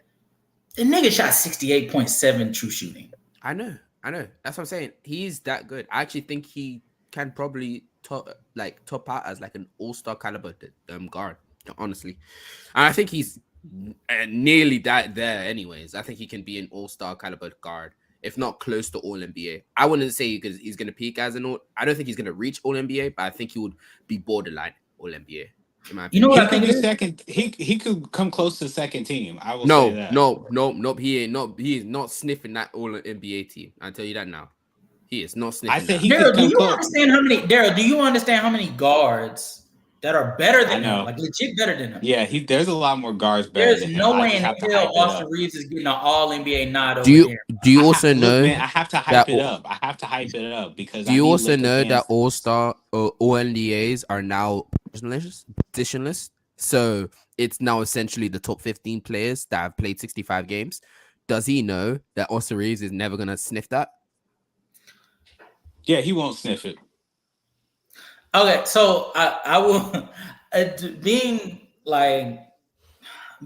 Speaker 1: the nigga shot 68.7 true shooting.
Speaker 3: I know. That's what I'm saying. He's that good. I actually think he can probably top out as like an all-star caliber guard, honestly. And I think he's nearly that there anyways. I think he can be an all-star caliber guard, if not close to all-NBA. I wouldn't say because he's going to peak as I don't think he's going to reach all-NBA, but I think he would be borderline all-NBA.
Speaker 1: You know what I think?
Speaker 2: He could come close to second team. I will say that.
Speaker 3: No. He is not sniffing that all-NBA team. I'll tell you that now. He is not sniffing.
Speaker 2: I think
Speaker 1: Daryl, do you understand how many guards that are better than him? Like legit better than him.
Speaker 2: Yeah, there's a lot more guards better than him.
Speaker 1: There's no way in hell Austin Reeves is getting an all-NBA nod over
Speaker 3: here. Do you also know?
Speaker 2: I have to hype it up. I have to hype it up because.
Speaker 3: Do you also know that all-star or all-NBAs are now positionless? So it's now essentially the top 15 players that have played 65 games. Does he know that Austin Reeves is never gonna sniff that?
Speaker 2: Yeah, he won't sniff it.
Speaker 1: Okay, so I will being like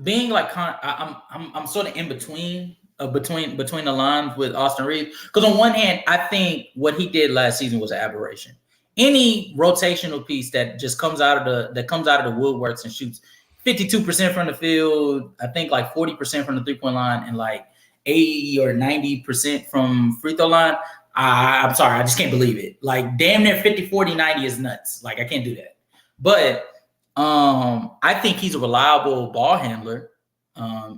Speaker 1: being like I'm sort of in between between the lines with Austin Reeves, because on one hand, I think what he did last season was an aberration. Any rotational piece that just comes out of the woodworks and shoots 52% from the field, I think like 40% from the 3-point line, and like 80 or 90% from free throw line. I'm sorry, I just can't believe it. Like damn near 50, 40, 90 is nuts. Like I can't do that. But I think he's a reliable ball handler.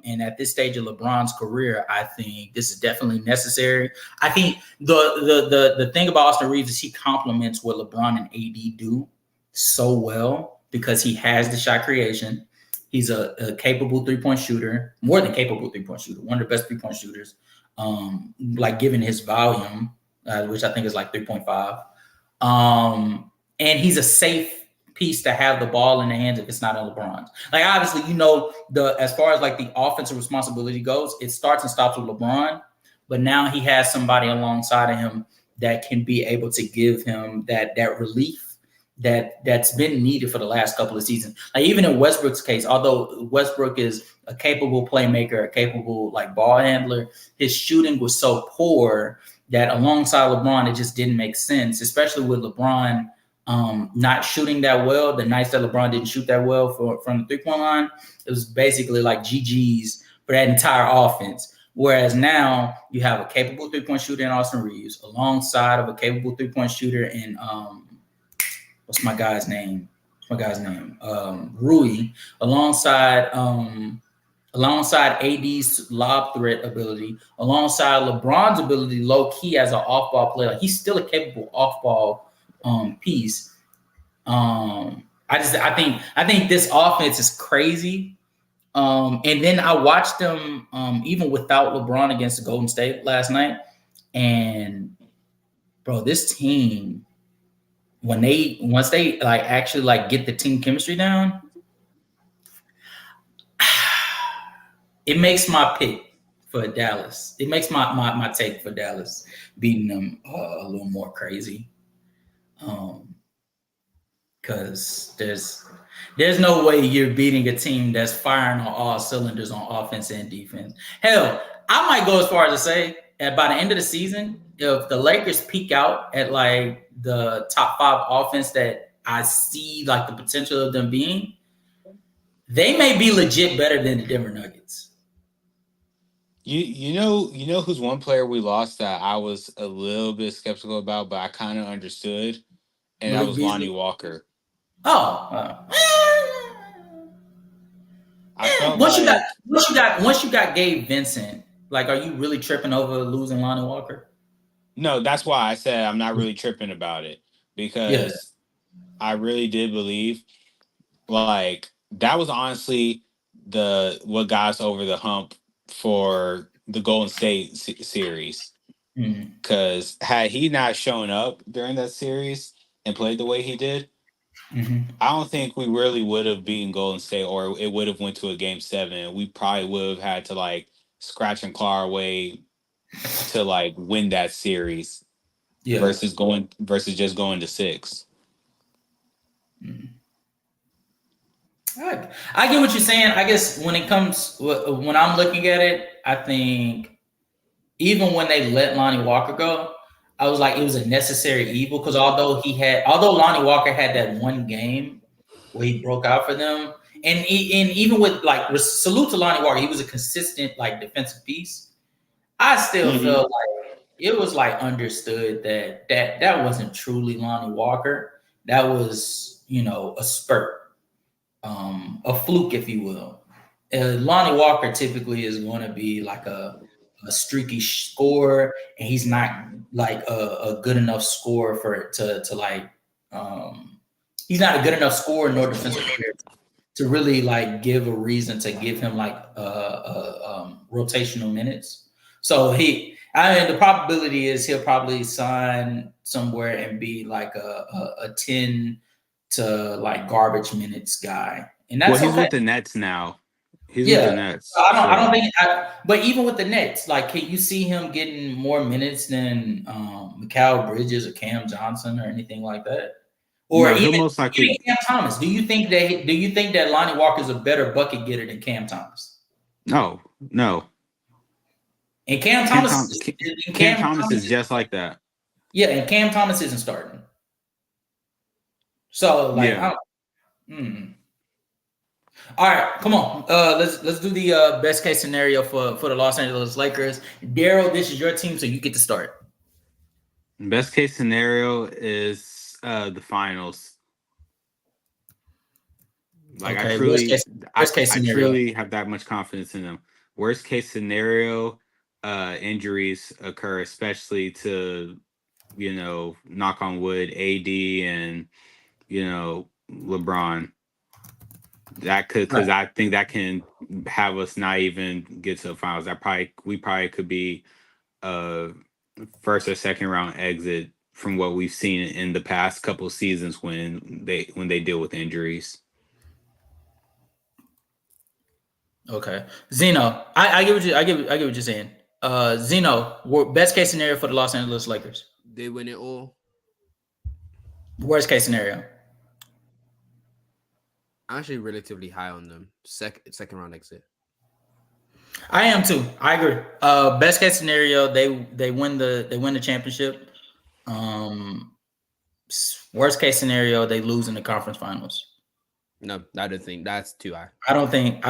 Speaker 1: And at this stage of LeBron's career, I think this is definitely necessary. I think the thing about Austin Reeves is he complements what LeBron and AD do so well because he has the shot creation. He's a capable 3-point shooter, more than capable 3-point shooter, one of the best 3-point shooters. Like given his volume, which I think is like 3.5. And he's a safe piece to have the ball in the hands if it's not in LeBron's. Like obviously, as far as like the offensive responsibility goes, it starts and stops with LeBron. But now he has somebody alongside of him that can be able to give him that relief that's been needed for the last couple of seasons. Like even in Westbrook's case, although Westbrook is a capable playmaker, a capable like ball handler, his shooting was so poor that alongside LeBron, it just didn't make sense, especially with LeBron not shooting that well. The nights that LeBron didn't shoot that well from the 3-point line, it was basically like GG's for that entire offense. Whereas now you have a capable 3-point shooter in Austin Reeves alongside of a capable 3-point shooter in what's my guy's name? Rui, alongside AD's lob threat ability, alongside LeBron's ability, low key as an off-ball player. Like he's still a capable off-ball piece. I think this offense is crazy. And then I watched them even without LeBron against the Golden State last night, and bro, this team, once they like actually like get the team chemistry down, it makes my pick for Dallas. It makes my take for Dallas beating them a little more crazy. Because there's no way you're beating a team that's firing on all cylinders on offense and defense. Hell, I might go as far as to say that by the end of the season, if the Lakers peak out at like the top 5 offense that I see like the potential of them being, they may be legit better than the Denver Nuggets.
Speaker 2: You know who's one player we lost that I was a little bit skeptical about, but I kind of understood, and that was Lonnie Walker.
Speaker 1: I felt once you got Gabe Vincent, like, are you really tripping over losing Lonnie Walker?
Speaker 2: No, that's why I said I'm not really tripping about it, because I really did believe like that was honestly what got us over the hump for the Golden State series. Because had he not shown up during that series and played the way he did, I don't think we really would have beaten Golden State, or it would have went to a game 7. We probably would have had to like scratch and claw our way to like win that series versus just going to 6.
Speaker 1: I get what you're saying. I guess when I'm looking at it, I think even when they let Lonnie Walker go, I was like, it was a necessary evil, because although Lonnie Walker had that one game where he broke out for them, and even with like salute to Lonnie Walker, he was a consistent like defensive piece. I still felt like it was like understood that wasn't truly Lonnie Walker. That was, a spurt. A fluke, if you will. Lonnie Walker typically is going to be like a streaky scorer, and he's not like a good enough scorer to like. He's not a good enough scorer nor defensive player to really like give a reason to give him like rotational minutes. So the probability is he'll probably sign somewhere and be like a 10 to like garbage minutes guy, and that's
Speaker 2: he's with the Nets now. He's
Speaker 1: with
Speaker 2: the Nets.
Speaker 1: I don't think. But even with the Nets, like, can you see him getting more minutes than Mikal Bridges or Cam Johnson or anything like that? Or
Speaker 2: no, he'll
Speaker 1: even,
Speaker 2: most likely
Speaker 1: even Cam Thomas. Do you think that Lonnie Walker is a better bucket getter than Cam Thomas?
Speaker 2: no.
Speaker 1: And Cam Thomas,
Speaker 2: Cam Thomas is just like that.
Speaker 1: Yeah, and Cam Thomas isn't starting. So like,
Speaker 2: yeah.
Speaker 1: All right, come on. Let's do the best case scenario for the Los Angeles Lakers. Daryl, this is your team, so you get to start.
Speaker 2: Best case scenario is the finals. Like
Speaker 1: okay,
Speaker 2: I
Speaker 1: scenario.
Speaker 2: truly have that much confidence in them. Worst case scenario, injuries occur, especially to, knock on wood, AD and LeBron. That could, because I think that can have us not even get to the finals. We probably could be first or second round exit from what we've seen in the past couple seasons when they deal with injuries.
Speaker 1: Okay, Zeno, I get what you're saying. Zeno, best case scenario for the Los Angeles Lakers.
Speaker 3: They win it all.
Speaker 1: Worst case scenario.
Speaker 3: I'm actually relatively high on them. Second round exit.
Speaker 1: I am too. I agree. Best case scenario, they win the championship. Worst case scenario, they lose in the conference finals.
Speaker 3: No, I don't think that's too high.
Speaker 1: I don't think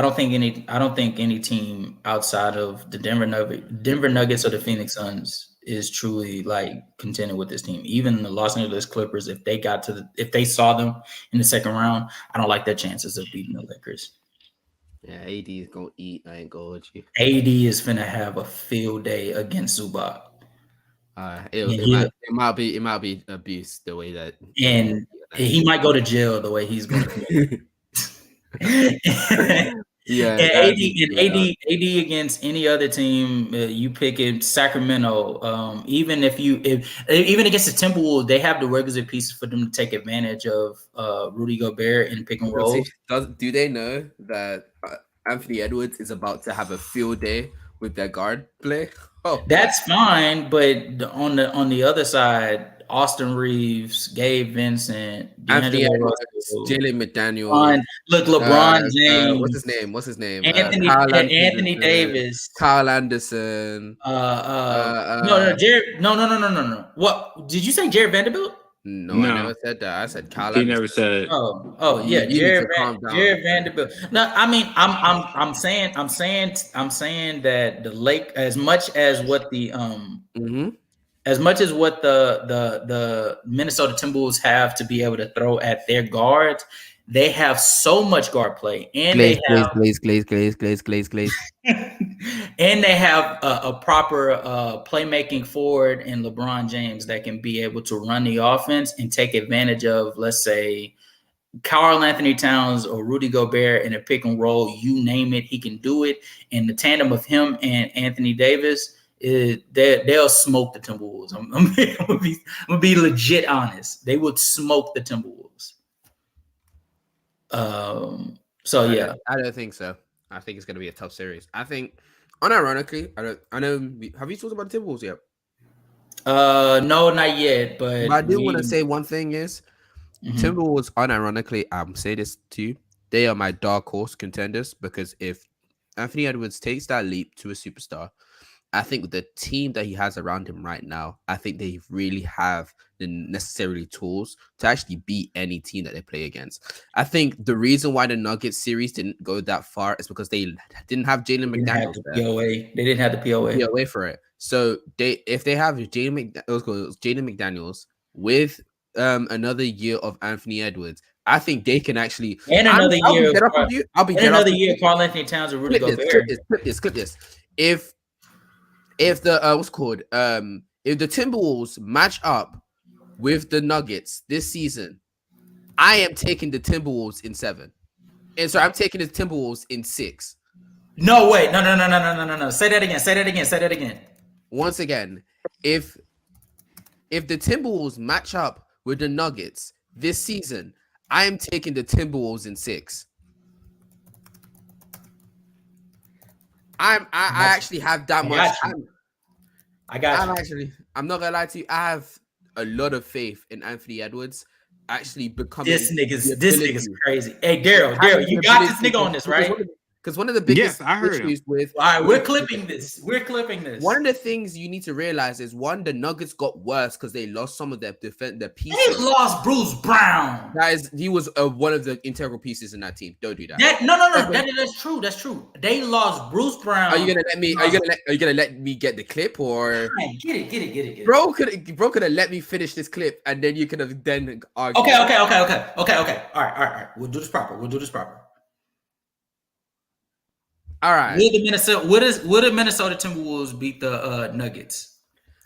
Speaker 1: any team outside of the Denver Nuggets or the Phoenix Suns is truly like contending with this team. Even the Los Angeles Clippers, if they saw them in the second round, I don't like their chances of beating the Lakers.
Speaker 3: Yeah, AD is gonna eat. I ain't gonna hold you.
Speaker 1: AD is finna have a field day against Zubac.
Speaker 3: It might be abuse the way that,
Speaker 1: and he might go to jail the way he's going to.
Speaker 3: Yeah,
Speaker 1: and AD against any other team, you pick in Sacramento. Even against the Timberwolves, they have the requisite pieces for them to take advantage of Rudy Gobert in pick and roll.
Speaker 3: Do they know that Anthony Edwards is about to have a field day with their guard play? Oh,
Speaker 1: that's fine, but on the other side, Austin Reeves, Gabe Vincent,
Speaker 3: Anthony Edwards, Jalen McDaniels.
Speaker 1: Look, LeBron James.
Speaker 3: What's his name?
Speaker 1: Anthony Davis.
Speaker 3: Kyle Anderson.
Speaker 1: No. What did you say, Jared Vanderbilt?
Speaker 3: No, I never said that. I said Kyle
Speaker 2: He
Speaker 3: Anderson.
Speaker 2: never said.
Speaker 1: Oh yeah, Jared Vanderbilt. No, I mean I'm saying that the Lake, as much as what the the Minnesota Timberwolves have to be able to throw at their guards, they have so much guard play, and
Speaker 3: Glaze.
Speaker 1: and they have a proper playmaking forward in LeBron James that can be able to run the offense and take advantage of, let's say, Karl Anthony Towns or Rudy Gobert in a pick and roll. You name it, he can do it. And the tandem of him and Anthony Davis, they'll smoke the Timberwolves. I'm gonna be legit honest. They would smoke the Timberwolves. So yeah,
Speaker 3: I don't think so. I think it's going to be a tough series. I think, unironically, I know. Have you talked about the Timberwolves yet?
Speaker 1: No, not yet. But
Speaker 3: I do want to say one thing is, Timberwolves, unironically, I'm saying this to you, they are my dark horse contenders, because if Anthony Edwards takes that leap to a superstar, I think the team that he has around him right now, I think they really have the necessary tools to actually beat any team that they play against. I think the reason why the Nuggets series didn't go that far is because they didn't have Jalen McDaniels there.
Speaker 1: They didn't have the POA
Speaker 3: for it. So if they have Jalen McDaniels with another year of Anthony Edwards, I think they can actually
Speaker 1: another year.
Speaker 3: I'll be
Speaker 1: another year. Karl Anthony Towns and Rudy Gobert.
Speaker 3: Clip this. If the if the Timberwolves match up with the Nuggets this season, I am taking the Timberwolves in 7. And so I'm taking the Timberwolves in 6.
Speaker 1: No way. No. Say that again.
Speaker 3: Once again, if the Timberwolves match up with the Nuggets this season, I am taking the Timberwolves in 6. I actually have that much. I'm not gonna lie to you. I have a lot of faith in Anthony Edwards. actually becoming
Speaker 1: this nigga's crazy. Hey, Daryl, you got this nigga on this, right?
Speaker 3: Because one of the biggest
Speaker 2: I heard
Speaker 3: issues with
Speaker 1: all right, we're clipping this.
Speaker 3: One of the things you need to realize is the Nuggets got worse because they lost some of their pieces.
Speaker 1: They lost Bruce Brown.
Speaker 3: He was one of the integral pieces in that team. Don't do that.
Speaker 1: No. That's true. That's true. They lost Bruce Brown.
Speaker 3: Are you gonna let me? Are you gonna let me get the clip or?
Speaker 1: Get it.
Speaker 3: Bro could have let me finish this clip and then you could have then argued.
Speaker 1: Okay. All right. We'll do this proper.
Speaker 3: All right.
Speaker 1: Will the Minnesota Timberwolves beat the Nuggets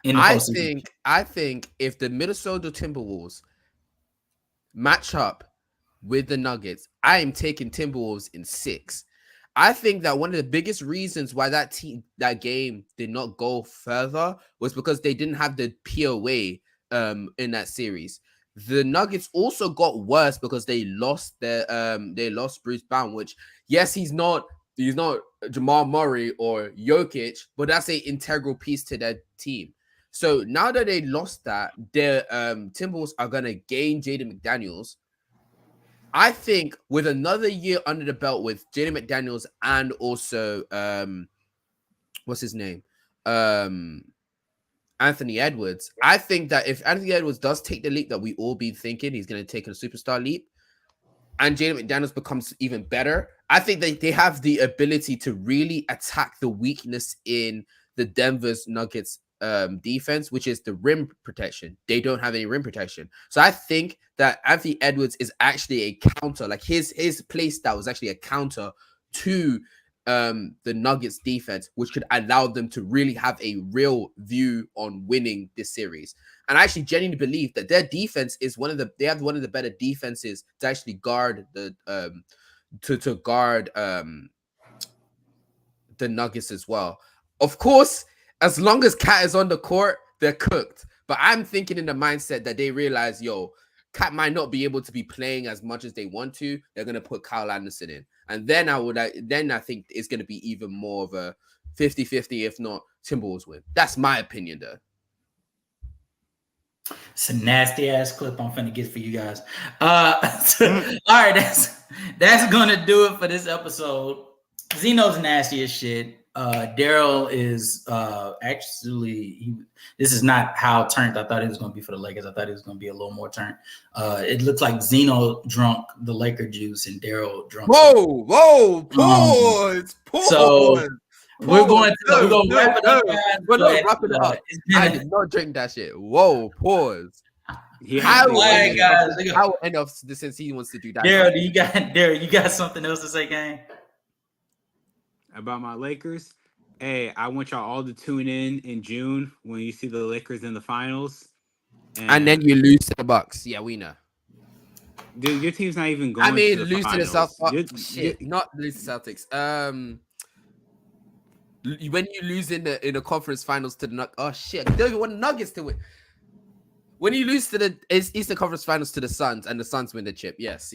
Speaker 1: in the postseason?
Speaker 3: I think if the Minnesota Timberwolves match up with the Nuggets, I am taking Timberwolves in 6. I think that one of the biggest reasons why that game did not go further was because they didn't have the POA in that series. The Nuggets also got worse because they lost Bruce Brown, which yes, he's not Jamal Murray or Jokic, but that's an integral piece to their team. So now that they lost that, their Timberwolves are gonna gain Jaden McDaniels. I think with another year under the belt with Jaden McDaniels and also what's his name? Anthony Edwards. I think that if Anthony Edwards does take the leap that we all be thinking he's going to take a superstar leap, and Jaden McDaniels becomes even better, I think they have the ability to really attack the weakness in the Denver's Nuggets defense, which is the rim protection. They don't have any rim protection. So I think that Anthony Edwards is actually a counter. Like his play style was actually a counter to the Nuggets defense, which could allow them to really have a real view on winning this series. And I actually genuinely believe that their defense is one of the better defenses to actually guard the the Nuggets as well. Of course, as long as Cat is on the court, they're cooked. But I'm thinking in the mindset that they realize, Cat might not be able to be playing as much as they want to. They're going to put Kyle Anderson in. And then I think it's going to be even more of a 50-50, if not Timberwolves win. That's my opinion, though.
Speaker 1: It's a nasty ass clip I'm finna get for you guys. All right, that's gonna do it for this episode. Zeno's nasty as shit. Daryl is actually this is not how turned I thought it was gonna be for the Lakers. I thought it was gonna be a little more turned. It looks like Zeno drunk the Laker juice and Daryl drunk.
Speaker 3: Whoa, pause.
Speaker 1: So we're going to wrap it up, guys.
Speaker 3: We're not wrapping it up. I did not drink that shit. Whoa, pause. I will end off since he wants to do that.
Speaker 1: Daryl, you got something else to say, gang?
Speaker 2: About my Lakers? Hey, I want y'all all to tune in June when you see the Lakers in the finals.
Speaker 3: And then you lose to the Bucks. Yeah, we know.
Speaker 2: Dude, your team's not even going to the
Speaker 3: lose
Speaker 2: finals.
Speaker 3: To the South. Not lose to Celtics. When you lose in the conference finals to the Nuggets, oh shit! They don't even want Nuggets to win. When you lose to the Eastern Conference Finals to the Suns and the Suns win the chip, yes.